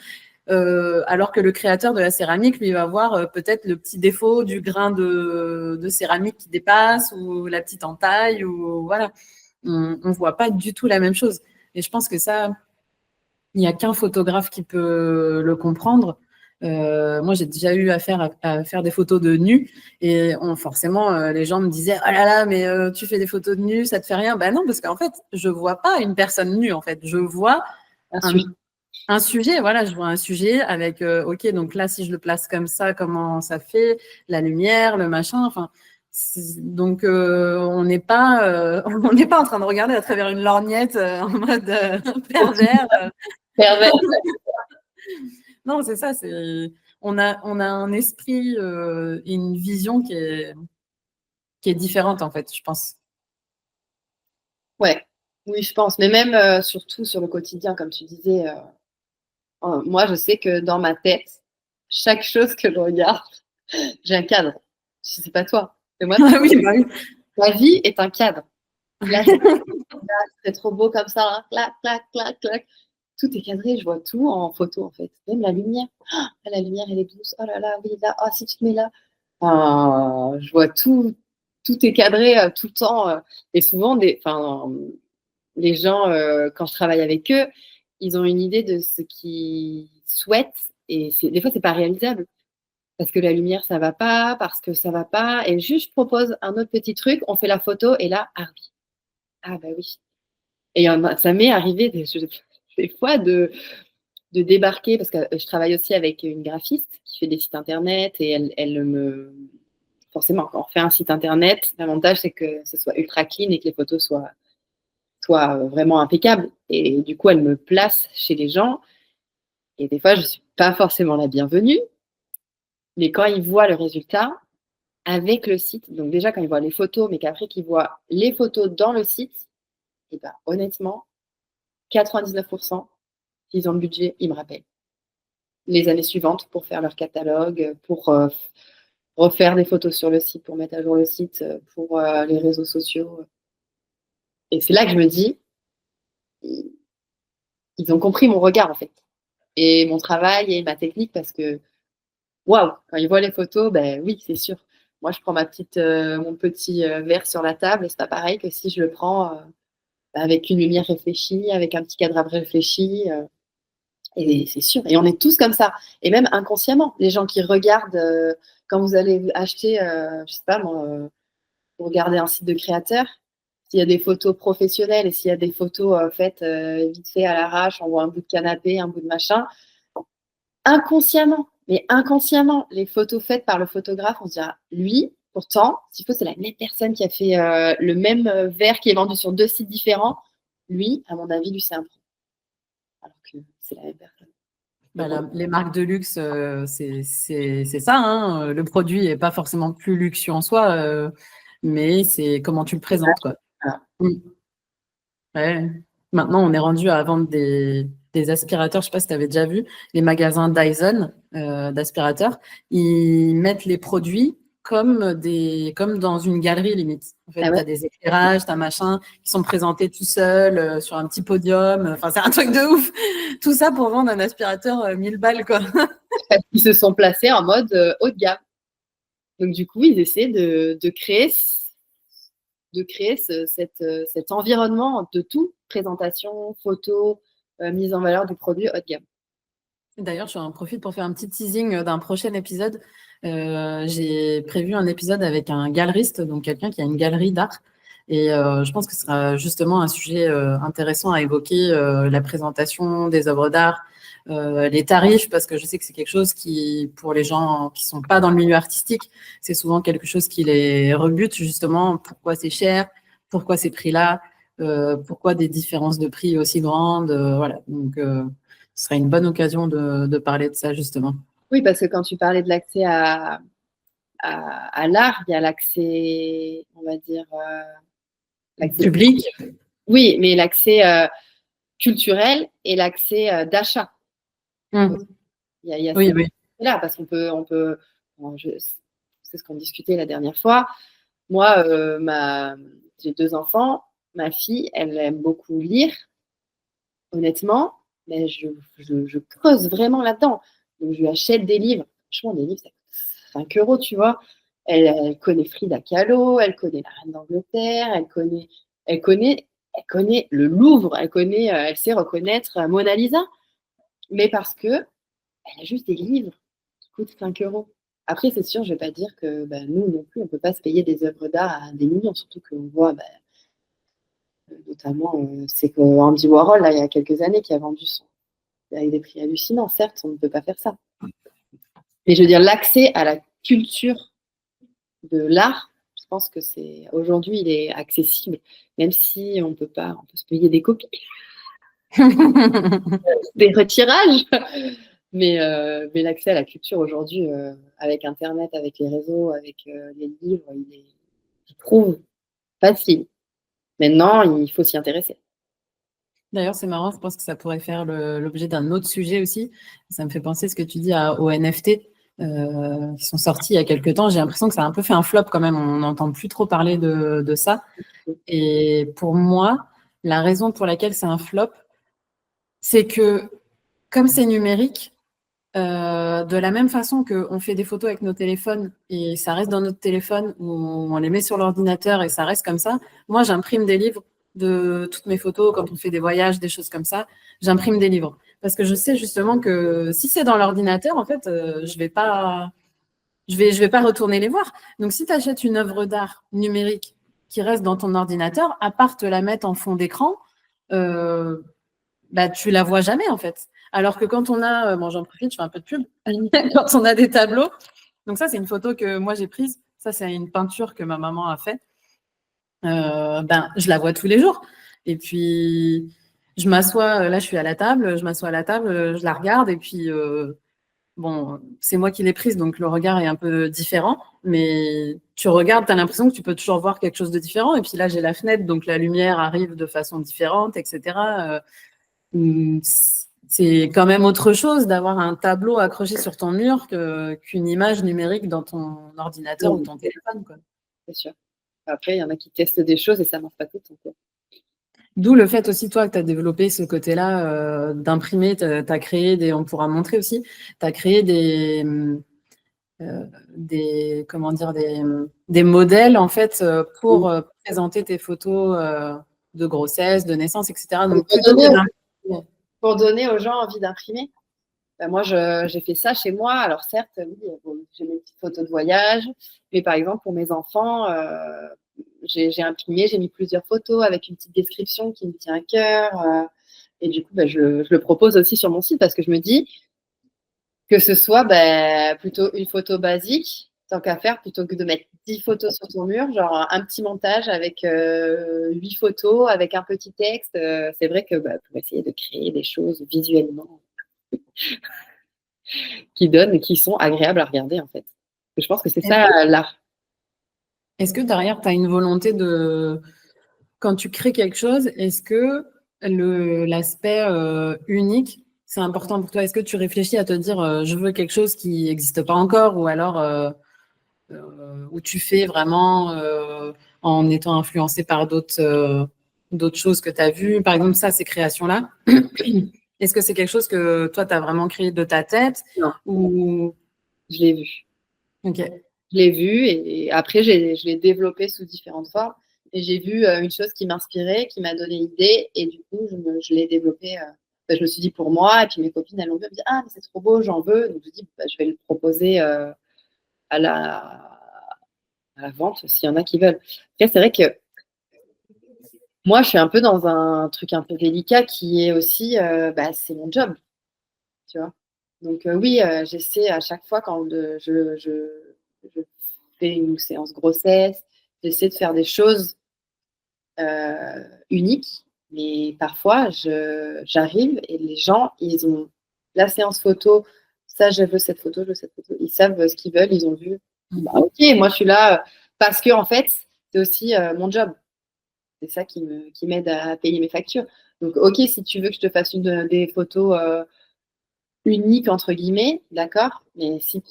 alors que le créateur de la céramique, lui, va voir peut-être le petit défaut du grain de céramique qui dépasse ou la petite entaille, ou voilà. On voit pas du tout la même chose. Et je pense que ça, il n'y a qu'un photographe qui peut le comprendre. Moi, j'ai déjà eu affaire à faire des photos de nus et forcément, les gens me disaient « Oh là là, mais tu fais des photos de nus, ça te fait rien ?» Ben non, parce qu'en fait, je vois pas une personne nue, en fait. Je vois un sujet, voilà, je vois un sujet avec, OK, donc là, si je le place comme ça, comment ça fait, la lumière, le machin, enfin, donc on n'est pas, on n'est pas en train de regarder à travers une lorgnette en mode pervers. Pervers. Non, c'est ça, on a un esprit et une vision qui est différente, en fait, je pense. Ouais, oui, je pense. Mais même surtout sur le quotidien, comme tu disais, moi, je sais que dans ma tête, chaque chose que je regarde, j'ai un cadre. Je sais pas toi, mais moi, Oui, bah oui. ma vie est un cadre. Là, c'est trop beau comme ça, hein. Clac, clac, clac, clac. Tout est cadré, je vois tout en photo, en fait. Même la lumière. Ah, la lumière, elle est douce. Oh là là, oui, là, si tu te mets là. Je vois tout, tout est cadré tout le temps. Et souvent, les gens, quand je travaille avec eux, ils ont une idée de ce qu'ils souhaitent. Et des fois, c'est pas réalisable. Parce que la lumière, ça va pas, parce que ça va pas. Et juste, je propose un autre petit truc, on fait la photo, et là, ah oui. Ah bah oui. Et ça m'est arrivé des fois de débarquer, parce que je travaille aussi avec une graphiste qui fait des sites internet, et forcément, quand on fait un site internet, l'avantage, c'est que ce soit ultra clean et que les photos soient vraiment impeccables. Et du coup, elle me place chez les gens, et des fois, je ne suis pas forcément la bienvenue, mais quand ils voient le résultat, avec le site, donc déjà quand ils voient les photos, mais qu'après qu'ils voient les photos dans le site, et ben honnêtement, 99%, s'ils ont le budget, ils me rappellent les années suivantes pour faire leur catalogue, pour refaire des photos sur le site, pour mettre à jour le site, pour les réseaux sociaux. Et c'est là que je me dis, ils ont compris mon regard en fait, et mon travail et ma technique, parce que waouh, quand ils voient les photos, ben oui, c'est sûr. Moi, je prends mon petit verre sur la table, et c'est pas pareil que si je le prends avec une lumière réfléchie, avec un petit cadrage réfléchi. Et c'est sûr. Et on est tous comme ça. Et même inconsciemment, les gens qui regardent, quand vous allez acheter, je sais pas moi, vous regardez un site de créateur, s'il y a des photos professionnelles et s'il y a des photos faites vite fait à l'arrache, on voit un bout de canapé, un bout de machin, inconsciemment, mais inconsciemment, les photos faites par le photographe, on se dira, lui, pourtant, s'il faut, c'est la même personne qui a fait le même verre qui est vendu sur 2 sites différents. Lui, à mon avis, lui, c'est un pro. Alors que c'est la même personne. Bah, les marques de luxe, c'est ça, hein. Le produit n'est pas forcément plus luxueux en soi, mais c'est comment tu le présentes, quoi. Voilà. Ouais. Maintenant, on est rendu à vendre des aspirateurs. Je ne sais pas si tu avais déjà vu, les magasins Dyson d'aspirateurs. Ils mettent les produits comme dans une galerie limite. En fait, Ah tu ouais. as des éclairages, tu as machin qui sont présentés tout seuls sur un petit podium. Enfin, c'est un truc de ouf. Tout ça pour vendre un aspirateur 1000 balles, quoi. Ils se sont placés en mode haut de gamme. Donc, du coup, ils essaient de créer cet environnement de tout, présentation, photo, mise en valeur du produit haut de gamme. D'ailleurs, j'en profite pour faire un petit teasing d'un prochain épisode. J'ai prévu un épisode avec un galeriste, donc quelqu'un qui a une galerie d'art. Et je pense que ce sera justement un sujet intéressant à évoquer, la présentation des œuvres d'art, les tarifs, parce que je sais que c'est quelque chose qui, pour les gens qui sont pas dans le milieu artistique, c'est souvent quelque chose qui les rebute, justement. Pourquoi c'est cher? Pourquoi ces prix-là? Pourquoi des différences de prix aussi grandes? Voilà. Donc, ce serait une bonne occasion de parler de ça, justement. Oui, parce que quand tu parlais de l'accès à l'art, il y a l'accès, on va dire, Public. oui, mais l'accès culturel et l'accès d'achat. Mmh. Il y a Oui, oui. là, parce c'est ce qu'on discutait la dernière fois. Moi, j'ai 2 enfants. Ma fille, elle aime beaucoup lire, honnêtement, mais je creuse vraiment là-dedans. Donc, je lui achète des livres. Franchement, des livres, ça coûte 5 euros, tu vois. Elle connaît Frida Kahlo, elle connaît la Reine d'Angleterre, elle connaît le Louvre, elle sait reconnaître Mona Lisa. Mais parce que elle a juste des livres qui coûtent 5 euros. Après, c'est sûr, je ne vais pas dire que nous non plus, on ne peut pas se payer des œuvres d'art à des millions, surtout qu'on voit notamment, c'est que Andy Warhol, là, il y a quelques années, qui a vendu avec des prix hallucinants. Certes, on ne peut pas faire ça. Mais je veux dire, l'accès à la culture de l'art, je pense que aujourd'hui, il est accessible, même si on peut se payer des copies, des retirages. Mais l'accès à la culture aujourd'hui, avec Internet, avec les réseaux, avec les livres, je trouve facile. Maintenant, il faut s'y intéresser. D'ailleurs, c'est marrant, je pense que ça pourrait faire l'objet d'un autre sujet aussi. Ça me fait penser ce que tu dis aux NFT qui sont sortis il y a quelques temps. J'ai l'impression que ça a un peu fait un flop quand même. On n'entend plus trop parler de ça. Et pour moi, la raison pour laquelle c'est un flop, c'est que comme c'est numérique, de la même façon qu'on fait des photos avec nos téléphones et ça reste dans notre téléphone ou on les met sur l'ordinateur et ça reste comme ça, moi j'imprime des livres de toutes mes photos quand on fait des voyages, des choses comme ça, j'imprime des livres. Parce que je sais justement que si c'est dans l'ordinateur, en fait, je vais pas retourner les voir. Donc si tu achètes une œuvre d'art numérique qui reste dans ton ordinateur, à part te la mettre en fond d'écran, tu la vois jamais en fait. Alors que quand on a, bon j'en profite, je fais un peu de pub, quand on a des tableaux, donc ça c'est une photo que moi j'ai prise, ça c'est une peinture que ma maman a fait, je la vois tous les jours. Et puis je m'assois, là je suis à la table, je m'assois à la table, je la regarde et puis bon, c'est moi qui l'ai prise, donc le regard est un peu différent, mais tu regardes, tu as l'impression que tu peux toujours voir quelque chose de différent. Et puis là, j'ai la fenêtre, donc la lumière arrive de façon différente, etc. C'est quand même autre chose d'avoir un tableau accroché sur ton mur qu'une image numérique dans ton ordinateur ou ton téléphone, quoi. C'est sûr. Après, il y en a qui testent des choses et ça ne marche pas tout le temps. D'où le fait aussi, toi, que tu as développé ce côté-là d'imprimer, tu as créé on pourra montrer aussi, tu as créé comment dire, des modèles, en fait, pour présenter tes photos de grossesse, de naissance, etc. Donc, plutôt que d'imprimer. Pour donner aux gens envie d'imprimer. Moi, j'ai fait ça chez moi. Alors, certes, oui, j'ai mes petites photos de voyage, mais par exemple, pour mes enfants, j'ai imprimé, j'ai mis plusieurs photos avec une petite description qui me tient à cœur. Et du coup, je le propose aussi sur mon site parce que je me dis que ce soit plutôt une photo basique, tant qu'à faire, plutôt que de mettre 10 photos sur ton mur, genre un petit montage avec 8 photos, avec un petit texte. C'est vrai que pour essayer de créer des choses visuellement qui sont agréables à regarder, en fait. Je pense que c'est ça l'art. Est-ce que derrière, tu as une volonté quand tu crées quelque chose, est-ce que l'aspect unique, c'est important pour toi? Est-ce que tu réfléchis à te dire, je veux quelque chose qui n'existe pas encore, ou alors où tu fais vraiment en étant influencé par d'autres choses que tu as vues? Par exemple, ça, ces créations-là, est-ce que c'est quelque chose que toi, tu as vraiment créé de ta tête? Non. Ou... Je l'ai vu. Ok. Je l'ai vu et après, je l'ai développé sous différentes formes. Et j'ai vu une chose qui m'inspirait, qui m'a donné l'idée. Et du coup, je l'ai développé. Je me suis dit pour moi. Et puis mes copines, elles l'ont vu. Elles me disent, ah, mais c'est trop beau, j'en veux. Donc je dis, je vais le proposer à la vente s'il y en a qui veulent. Après, c'est vrai que moi, je suis un peu dans un truc un peu délicat qui est aussi, c'est mon job, tu vois. Donc oui, j'essaie à chaque fois quand je fais une séance grossesse, j'essaie de faire des choses uniques, mais parfois j'arrive et les gens, ils ont la séance photo, ça je veux cette photo, je veux cette photo, ils savent ce qu'ils veulent, ils ont vu. Ok, moi je suis là parce que en fait, c'est aussi mon job. C'est ça qui m'aide à payer mes factures. Donc, ok, si tu veux que je te fasse des photos uniques, entre guillemets, d'accord, mais si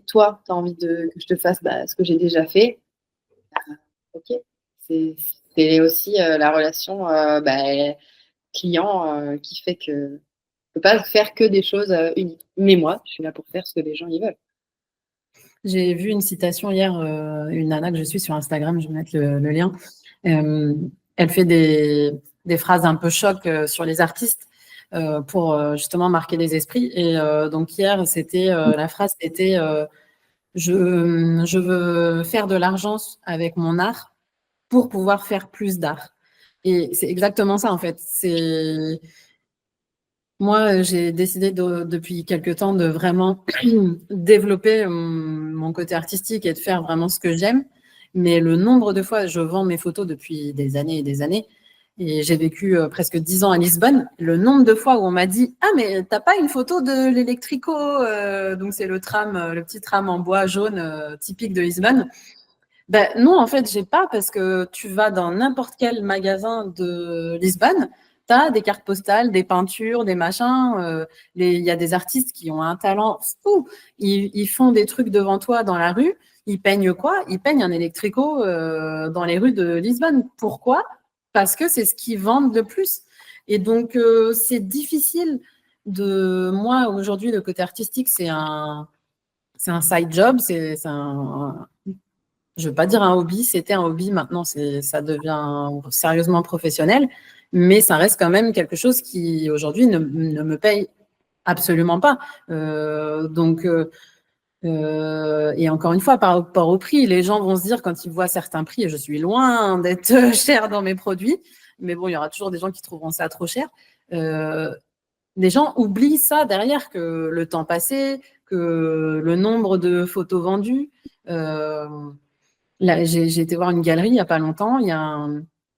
toi, tu as envie que je te fasse ce que j'ai déjà fait, ok. C'est aussi la relation client qui fait que peux pas faire que des choses uniques. Mais moi, je suis là pour faire ce que les gens y veulent. J'ai vu une citation hier, une nana que je suis sur Instagram, je vais mettre le lien. Elle fait des phrases un peu choc sur les artistes pour justement marquer les esprits. Et donc hier, la phrase c'était je veux faire de l'argent avec mon art pour pouvoir faire plus d'art. Et c'est exactement ça en fait. Moi, j'ai décidé depuis quelque temps de vraiment développer mon côté artistique et de faire vraiment ce que j'aime. Mais le nombre de fois, je vends mes photos depuis des années et des années, et j'ai vécu presque 10 ans à Lisbonne. Le nombre de fois où on m'a dit « Ah, mais t'as pas une photo de l'Electrico ?» Donc, c'est le tram, le petit tram en bois jaune typique de Lisbonne. Ben, non, en fait, j'ai pas, parce que tu vas dans n'importe quel magasin de Lisbonne, tu as des cartes postales, des peintures, des machins. Il y a des artistes qui ont un talent fou. Ils font des trucs devant toi dans la rue. Ils peignent quoi? Ils peignent un électrico dans les rues de Lisbonne. Pourquoi? Parce que c'est ce qu'ils vendent le plus. Et donc, c'est difficile de... Moi, aujourd'hui, le côté artistique, c'est un side job, je ne veux pas dire un hobby, c'était un hobby, maintenant ça devient sérieusement professionnel, mais ça reste quand même quelque chose qui aujourd'hui ne me paye absolument pas. Et encore une fois, par rapport au prix, les gens vont se dire quand ils voient certains prix, et je suis loin d'être cher dans mes produits, mais bon, il y aura toujours des gens qui trouveront ça trop cher. Les gens oublient ça derrière, que le temps passé, que le nombre de photos vendues. Là, j'ai été voir une galerie il n'y a pas longtemps. Il y a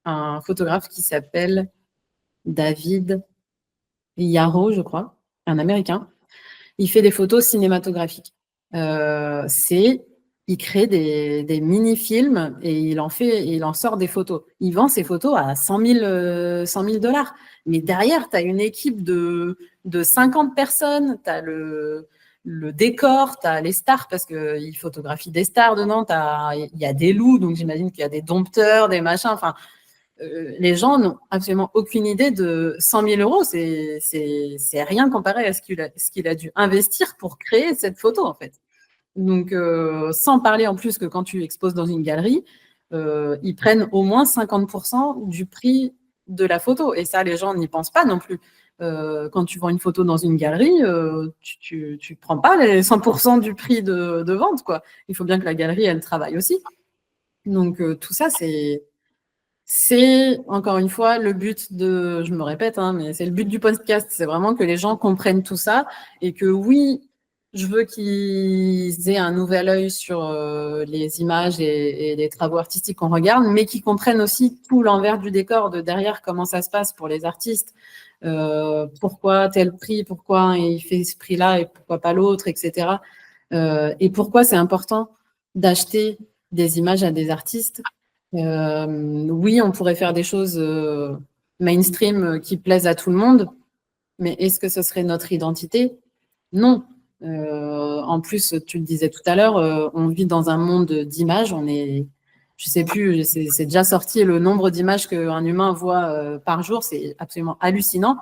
un photographe qui s'appelle David Yarrow, je crois, un Américain. Il fait des photos cinématographiques. Il crée des mini-films et il en sort des photos. Il vend ses photos à 100 000 $. Mais derrière, tu as une équipe de 50 personnes. Tu as le décor, tu as les stars, parce qu'il photographie des stars dedans. Il y a des loups, donc j'imagine qu'il y a des dompteurs, des machins. Enfin, les gens n'ont absolument aucune idée de 100 000 €. C'est rien comparé à ce qu'il a dû investir pour créer cette photo, en fait. Donc, sans parler en plus que quand tu exposes dans une galerie, ils prennent au moins 50% du prix de la photo. Et ça, les gens n'y pensent pas non plus. Quand tu vends une photo dans une galerie, tu ne prends pas les 100% du prix de vente, quoi. Il faut bien que la galerie, elle travaille aussi. Donc, tout ça, c'est encore une fois le but je me répète, hein, mais c'est le but du podcast, c'est vraiment que les gens comprennent tout ça et que oui, je veux qu'ils aient un nouvel œil sur les images et les travaux artistiques qu'on regarde, mais qu'ils comprennent aussi tout l'envers du décor de derrière, comment ça se passe pour les artistes, pourquoi tel prix, pourquoi il fait ce prix-là et pourquoi pas l'autre, etc. Et pourquoi c'est important d'acheter des images à des artistes. Oui, on pourrait faire des choses mainstream qui plaisent à tout le monde, mais est-ce que ce serait notre identité? Non. En plus, tu le disais tout à l'heure, on vit dans un monde d'images. Je sais plus, c'est déjà sorti le nombre d'images qu'un humain voit par jour, c'est absolument hallucinant.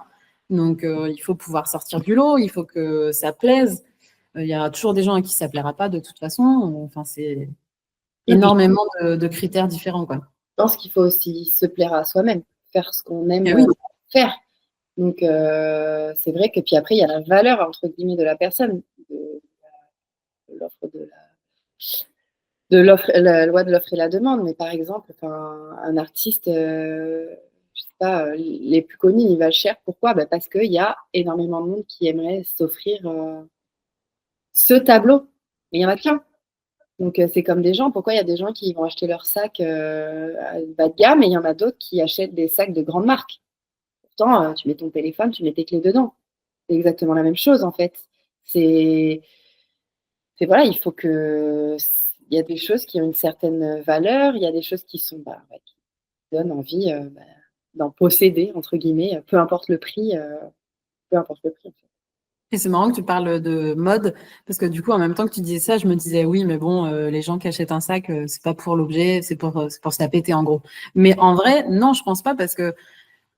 Donc, il faut pouvoir sortir du lot, il faut que ça plaise. Il y a toujours des gens à qui ça plaira pas de toute façon. Enfin, c'est énormément de critères différents, quoi. Je pense qu'il faut aussi se plaire à soi-même, faire ce qu'on aime Oui. faire. Donc, c'est vrai que puis après, il y a la valeur, entre guillemets, de la personne, de la loi de l'offre et la demande. Mais par exemple, un artiste, je sais pas, les plus connus, ils valent cher. Pourquoi? Parce qu'il y a énormément de monde qui aimerait s'offrir ce tableau. Mais il n'y en a qu'un. Donc, c'est comme des gens. Pourquoi il y a des gens qui vont acheter leur sac bas de gamme et il y en a d'autres qui achètent des sacs de grande marque? Pourtant, tu mets ton téléphone, tu mets tes clés dedans. C'est exactement la même chose, en fait. Voilà, il faut que... Il y a des choses qui ont une certaine valeur, il y a des choses qui sont, qui donnent envie d'en posséder, entre guillemets, peu importe le prix. Peu importe le prix, en fait. Et c'est marrant que tu parles de mode, parce que du coup, en même temps que tu disais ça, je me disais oui, mais bon, les gens qui achètent un sac, c'est pas pour l'objet, c'est pour se la péter en gros. Mais en vrai, non, je pense pas, parce que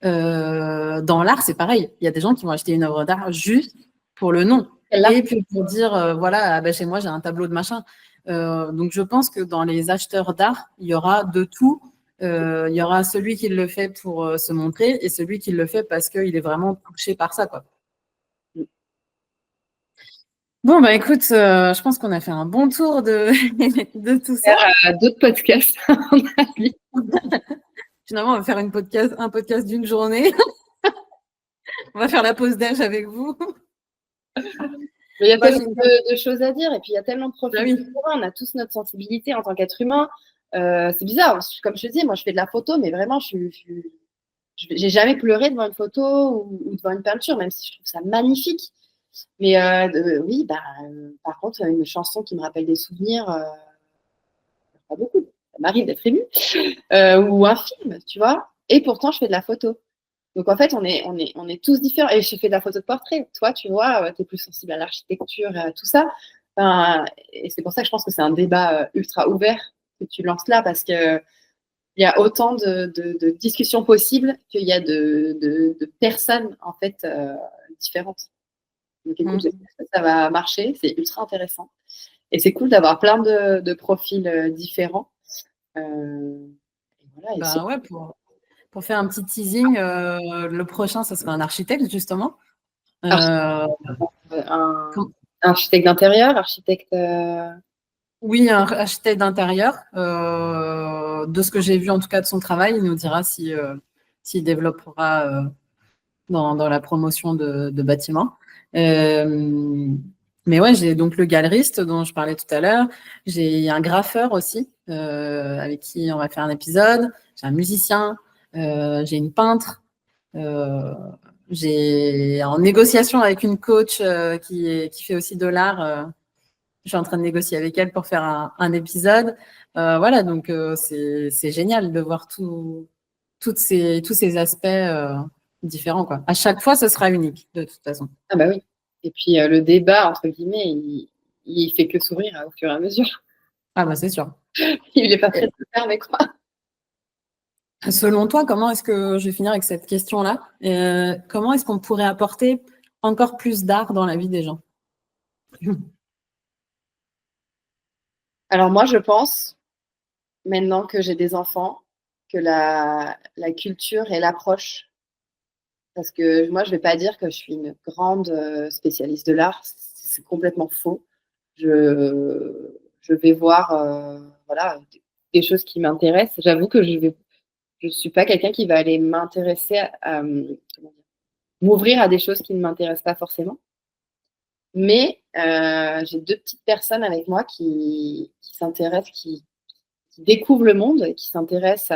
Dans l'art, c'est pareil. Il y a des gens qui vont acheter une œuvre d'art juste pour le nom. Et puis pour dire, voilà, ah ben, chez moi, j'ai un tableau de machin. Donc, je pense que dans les acheteurs d'art, il y aura de tout. Il y aura celui qui le fait pour se montrer et celui qui le fait parce qu'il est vraiment touché par ça, quoi. Bon, bah écoute, je pense qu'on a fait un bon tour de, de tout ça. D'autres podcasts, à mon avis. Finalement, on va faire un podcast d'une journée. On va faire la pause d'âge avec vous. Mais il y a tellement de choses à dire et puis il y a tellement de profils différents. On a tous notre sensibilité en tant qu'être humain. C'est bizarre. Comme je te dis, moi, je fais de la photo, mais vraiment, j'ai jamais pleuré devant une photo ou devant une peinture, même si je trouve ça magnifique. Mais oui, par contre, une chanson qui me rappelle des souvenirs, pas beaucoup. Ça m'arrive d'être émue. Ou un film, tu vois. Et pourtant, je fais de la photo. Donc, en fait, on est tous différents. Et je fais de la photo de portrait. Toi, tu vois, tu es plus sensible à l'architecture et à tout ça. Et c'est pour ça que je pense que c'est un débat ultra ouvert que tu lances là, parce que il y a autant de discussions possibles qu'il y a de personnes, en fait, différentes. Donc, écoute, j'espère que ça va marcher. C'est ultra intéressant. Et c'est cool d'avoir plein de profils différents. Voilà, bah ouais, pour faire un petit teasing, le prochain, ça sera un architecte, justement. Un architecte d'intérieur, architecte. Oui, un architecte d'intérieur. De ce que j'ai vu, en tout cas, de son travail, il nous dira s'il développera dans la promotion de bâtiments. Mais ouais, j'ai donc le galeriste dont je parlais tout à l'heure. J'ai un graffeur aussi, avec qui on va faire un épisode. J'ai un musicien. J'ai une peintre. J'ai en négociation avec une coach qui fait aussi de l'art. Je suis en train de négocier avec elle pour faire un épisode. Voilà, donc c'est génial de voir tous ces aspects différents, quoi. À chaque fois, ce sera unique, de toute façon. Ah bah oui. Et puis le débat, entre guillemets, il fait que sourire au fur et à mesure. Ah bah c'est sûr. Il n'est pas prêt de le faire avec moi. Selon toi, comment est-ce que je vais finir avec cette question-là? Comment est-ce qu'on pourrait apporter encore plus d'art dans la vie des gens? Alors moi, je pense, maintenant que j'ai des enfants, que la culture et l'approche, parce que moi, je ne vais pas dire que je suis une grande spécialiste de l'art, c'est complètement faux. Je vais voir voilà, des choses qui m'intéressent. J'avoue que je ne suis pas quelqu'un qui va aller m'intéresser m'ouvrir à des choses qui ne m'intéressent pas forcément. Mais j'ai deux petites personnes avec moi qui s'intéressent, qui découvrent le monde et qui s'intéressent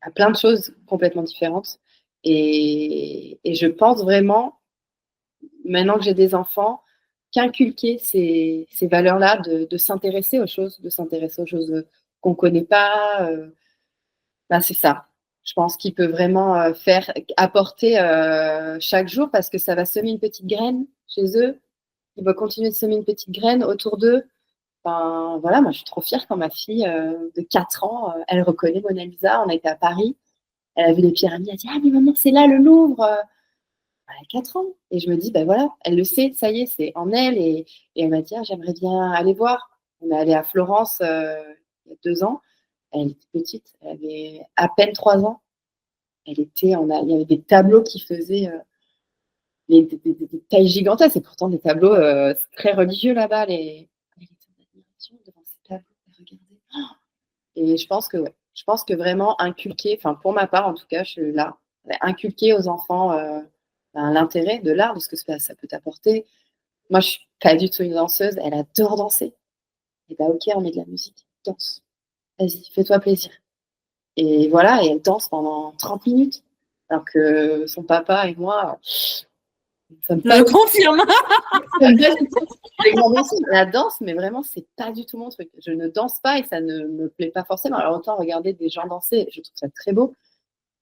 à plein de choses complètement différentes. Et je pense vraiment, maintenant que j'ai des enfants, qu'inculquer ces valeurs-là, de s'intéresser aux choses, qu'on ne connaît pas, c'est ça. Je pense qu'il peut vraiment apporter chaque jour, parce que ça va semer une petite graine chez eux. Il va continuer de semer une petite graine autour d'eux. Enfin, voilà, moi je suis trop fière quand ma fille de 4 ans, elle reconnaît Mona Lisa. On a été à Paris, elle a vu les pyramides, elle a dit: ah mais maman, c'est là le Louvre. Elle a 4 ans. Et je me dis, ben voilà, elle le sait, ça y est, c'est en elle. Et elle m'a dit: ah, j'aimerais bien aller voir. On est allé à Florence il y a 2 ans. Elle était petite, elle avait à peine 3 ans. Il y avait des tableaux qui faisaient des tailles gigantesques, et pourtant des tableaux très religieux là-bas. Elle était en admiration devant ces tableaux, elle regardait. Et je pense que vraiment inculquer, enfin pour ma part en tout cas, je suis là, inculquer aux enfants l'intérêt de l'art, de ce que ça peut t'apporter. Moi, je suis pas du tout une danseuse, elle adore danser. Et bah ok, on met de la musique, danse. Vas-y, fais-toi plaisir. Et voilà, et elle danse pendant 30 minutes. Alors que son papa et moi, ça me Je confirme. La danse, mais vraiment, c'est pas du tout mon truc. Je ne danse pas et ça ne me plaît pas forcément. Alors autant regarder des gens danser, je trouve ça très beau.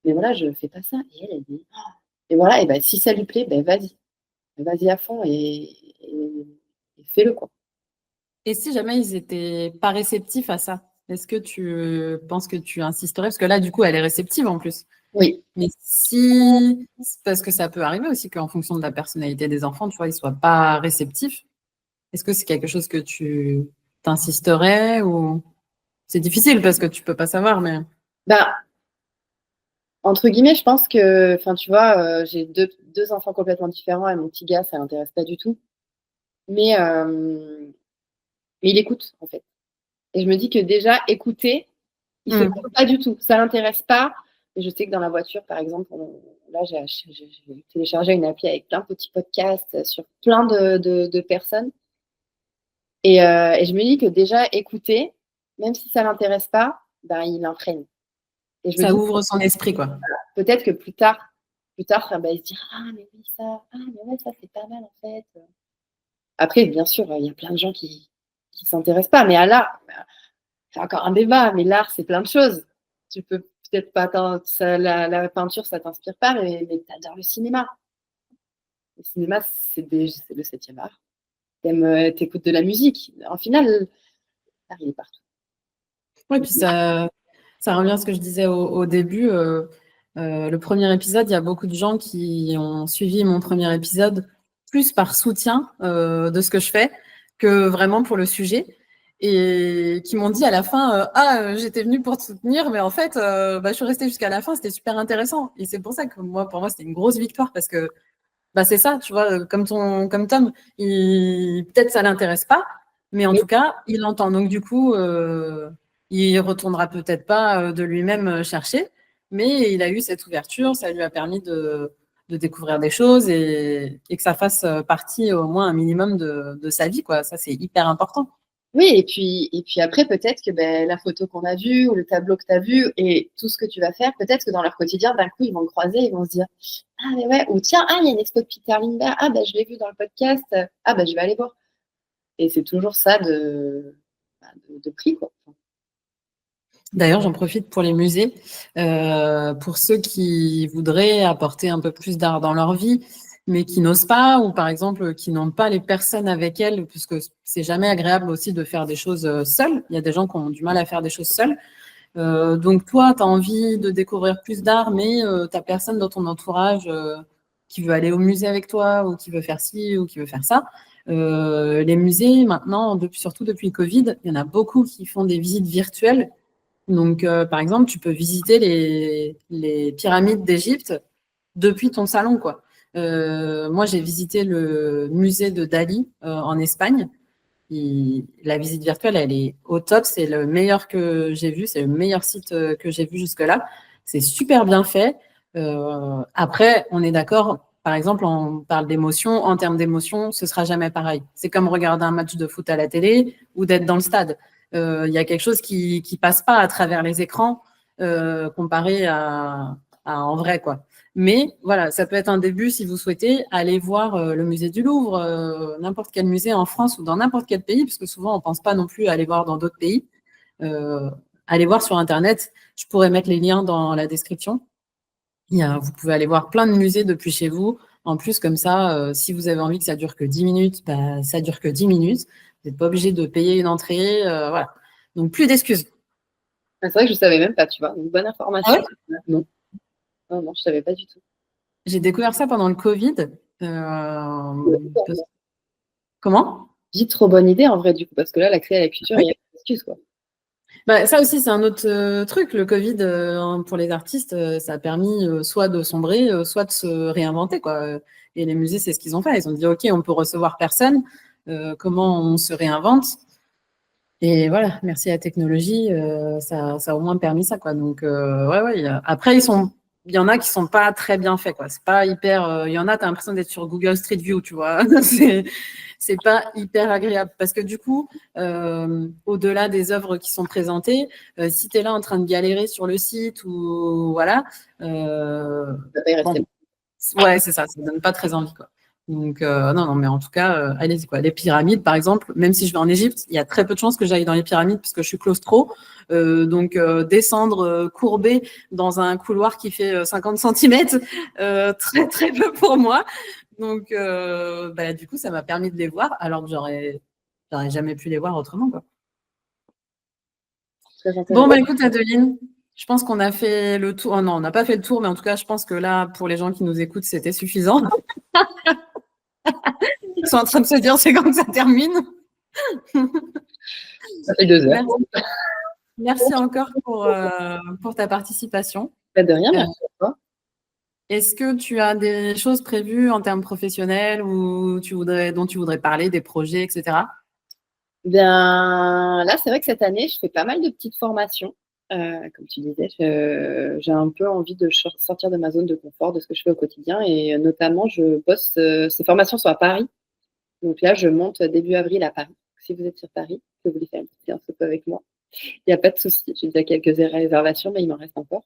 Mais voilà, je ne fais pas ça. Et elle dit, oh. Et voilà, et ben, si ça lui plaît, ben vas-y. Vas-y à fond et fais-le, quoi. Et si jamais ils n'étaient pas réceptifs à ça, est-ce que tu penses que tu insisterais? Parce que là, du coup, elle est réceptive en plus. Oui. Mais si, parce que ça peut arriver aussi qu'en fonction de la personnalité des enfants, tu vois, ils soient pas réceptifs. Est-ce que c'est quelque chose que tu t'insisterais ou c'est difficile parce que tu peux pas savoir, mais Bah, entre guillemets, je pense que, enfin, tu vois, j'ai deux enfants complètement différents et mon petit gars, ça l'intéresse pas du tout. Mais, mais il écoute, en fait. Et je me dis que déjà, écouter, il se trompe pas du tout. Ça l'intéresse pas. Et je sais que dans la voiture, par exemple, là, j'ai téléchargé une appli avec plein de petits podcasts sur plein de personnes. Et je me dis que déjà, écouter, même si ça l'intéresse pas, ben, il imprègne. Et je me ça dis, ouvre son esprit, quoi. peut-être que plus tard, ben, il se dira, ah, mais oui, ça, ah, mais ouais, ça, c'est pas mal, en fait. Après, bien sûr, il y a plein de gens qui s'intéressent pas. Mais à l'art, c'est encore un débat. Mais l'art, c'est plein de choses. Tu peux peut-être pas, la peinture, ça t'inspire pas, mais tu adores le cinéma. Le cinéma, c'est le septième art. T'écoutes de la musique. En final, l'art, il est partout. Oui, puis ça revient à ce que je disais au début. Le premier épisode, il y a beaucoup de gens qui ont suivi mon premier épisode plus par soutien de ce que je fais que vraiment pour le sujet. Et qui m'ont dit à la fin, j'étais venue pour te soutenir, mais en fait, je suis restée jusqu'à la fin, c'était super intéressant. Et c'est pour ça que pour moi, c'était une grosse victoire parce que c'est ça, tu vois, comme Tom, peut-être ça l'intéresse pas, mais en Oui, tout cas, il entend. Donc du coup, il retournera peut-être pas de lui-même chercher, mais il a eu cette ouverture, ça lui a permis de découvrir des choses et que ça fasse partie au moins un minimum de sa vie, quoi. Ça, c'est hyper important. oui, et puis après, peut-être que ben, la photo qu'on a vue ou le tableau que tu as vu et tout ce que tu vas faire, peut-être que dans leur quotidien, d'un coup, ils vont le croiser, ils vont se dire, ah, mais ouais, ou tiens, il y a une expo de Peter Lindbergh, ah, ben, je l'ai vu dans le podcast, ah, ben, je vais aller voir. Et c'est toujours ça de prix, quoi. D'ailleurs, j'en profite pour les musées, pour ceux qui voudraient apporter un peu plus d'art dans leur vie, mais qui n'osent pas, ou par exemple qui n'ont pas les personnes avec elles, puisque c'est jamais agréable aussi de faire des choses seules. Il y a des gens qui ont du mal à faire des choses seuls. Donc toi, tu as envie de découvrir plus d'art, mais tu n'as personne dans ton entourage qui veut aller au musée avec toi, ou qui veut faire ci, ou qui veut faire ça. Les musées, maintenant, surtout depuis le Covid, il y en a beaucoup qui font des visites virtuelles donc, par exemple, tu peux visiter les pyramides d'Égypte depuis ton salon, quoi. Moi, j'ai visité le musée de Dali en Espagne. La visite virtuelle, elle est au top. C'est le meilleur que j'ai vu. C'est le meilleur site que j'ai vu jusque-là. C'est super bien fait. Après, on est d'accord. Par exemple, on parle d'émotion. En termes d'émotion, ce sera jamais pareil. C'est comme regarder un match de foot à la télé ou d'être dans le stade. Il y a quelque chose qui passe pas à travers les écrans comparé à en vrai, quoi. Mais voilà, ça peut être un début si vous souhaitez aller voir le musée du Louvre, n'importe quel musée en France ou dans n'importe quel pays, parce que souvent on pense pas non plus à aller voir dans d'autres pays. Euh, Allez voir sur Internet. Je pourrais mettre les liens dans la description. Vous pouvez aller voir plein de musées depuis chez vous. En plus, comme ça, si vous avez envie que ça dure que 10 minutes, ça dure que 10 minutes. Vous n'êtes pas obligé de payer une entrée. Voilà. Donc, plus d'excuses. Ah, c'est vrai que je savais même pas, tu vois. Une bonne Ah information. ouais. Non, non, non, je savais pas du tout. J'ai découvert ça pendant le Covid. Comment? J'ai trop bonne idée en vrai, du coup, parce que là, l'accès à la culture, il y a pas d'excuse, quoi. Ça aussi, c'est un autre truc. Le Covid, pour les artistes, ça a permis soit de sombrer, soit de se réinventer, quoi. Et les musées, c'est ce qu'ils ont fait. Ils ont dit, OK, on peut recevoir personne. Comment on se réinvente? Et voilà, merci à la technologie, ça a au moins permis ça, quoi. Donc, ouais. Après, il y en a qui sont pas très bien faits, quoi. C'est pas hyper. Il y en a, tu as l'impression d'être sur Google Street View, tu vois. C'est pas hyper agréable parce que du coup, au-delà des œuvres qui sont présentées, si tu es là en train de galérer sur le site ou voilà, Ça va pas y bon, rester. ouais, c'est ça, ça donne pas très envie, quoi. Donc, non, mais en tout cas, allez-y, quoi. Les pyramides, par exemple, même si je vais en Égypte, il y a très peu de chances que j'aille dans les pyramides parce que je suis claustro. Donc, descendre courbé dans un couloir qui fait 50 cm, très, très peu pour moi. Donc, du coup, ça m'a permis de les voir alors que j'aurais jamais pu les voir autrement, quoi. Très Bon, intéressant. écoute, Adeline, je pense qu'on a fait le tour. Oh non, on n'a pas fait le tour, mais en tout cas, je pense que là, pour les gens qui nous écoutent, c'était suffisant. Ils sont en train de se dire, c'est quand que ça termine. Ça fait 2 heures. Merci encore pour ta participation. Pas de rien, merci à toi. Est-ce que tu as des choses prévues en termes professionnels ou dont tu voudrais parler, des projets, etc. Bien, là, c'est vrai que cette année, je fais pas mal de petites formations. Comme tu disais, j'ai un peu envie de sortir de ma zone de confort, de ce que je fais au quotidien. Et notamment, je bosse, ces formations sont à Paris. Donc là, je monte début avril à Paris. Si vous êtes sur Paris, que vous voulez faire une petite séance auto avec moi, il n'y a pas de souci. J'ai déjà quelques réservations, mais il m'en reste encore.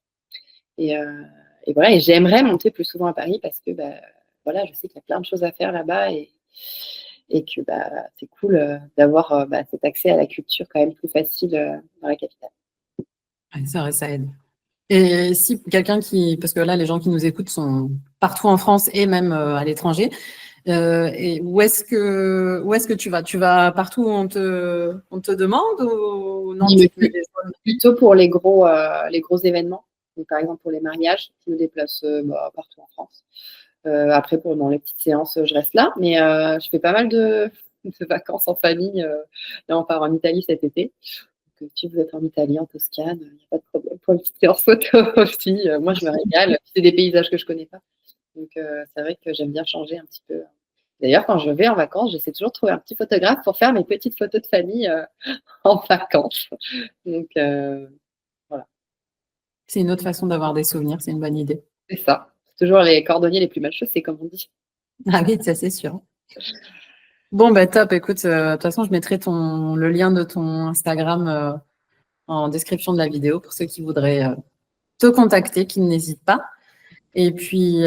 Et, euh, et voilà, et j'aimerais monter plus souvent à Paris parce que voilà, je sais qu'il y a plein de choses à faire là-bas et que c'est cool d'avoir cet accès à la culture quand même plus facile dans la capitale. Ouais, c'est vrai, ça aide. Et si quelqu'un parce que là, les gens qui nous écoutent sont partout en France et même à l'étranger, et où est-ce que tu vas? Tu vas partout où on te demande ou non, Oui, tu mais te mets des zones? plutôt pour les gros événements. Donc, par exemple, pour les mariages, je me déplace partout en France. Après, dans les petites séances, je reste là. Mais je fais pas mal de vacances en famille. Là, on part en Italie cet été. Donc, si vous êtes en Italie, en Toscane, il n'y a pas de problème. Pour une petite séance photo aussi, moi, je me régale. C'est des paysages que je connais pas. Donc, c'est vrai que j'aime bien changer un petit peu. D'ailleurs, quand je vais en vacances, j'essaie toujours de trouver un petit photographe pour faire mes petites photos de famille en vacances. Donc, voilà, C'est une autre façon d'avoir des souvenirs, c'est une bonne idée. c'est ça. C'est toujours les cordonniers les plus mal chaussés, comme on dit. Ah oui, ça c'est sûr. Bon, top. Écoute, de toute façon, je mettrai le lien de ton Instagram en description de la vidéo pour ceux qui voudraient te contacter, qui n'hésitent pas. Et puis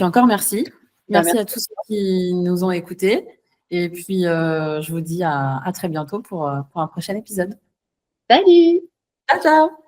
encore merci. Merci Merci. à tous ceux qui nous ont écoutés. Et puis, je vous dis à très bientôt pour un prochain épisode. Salut! Ciao, ciao!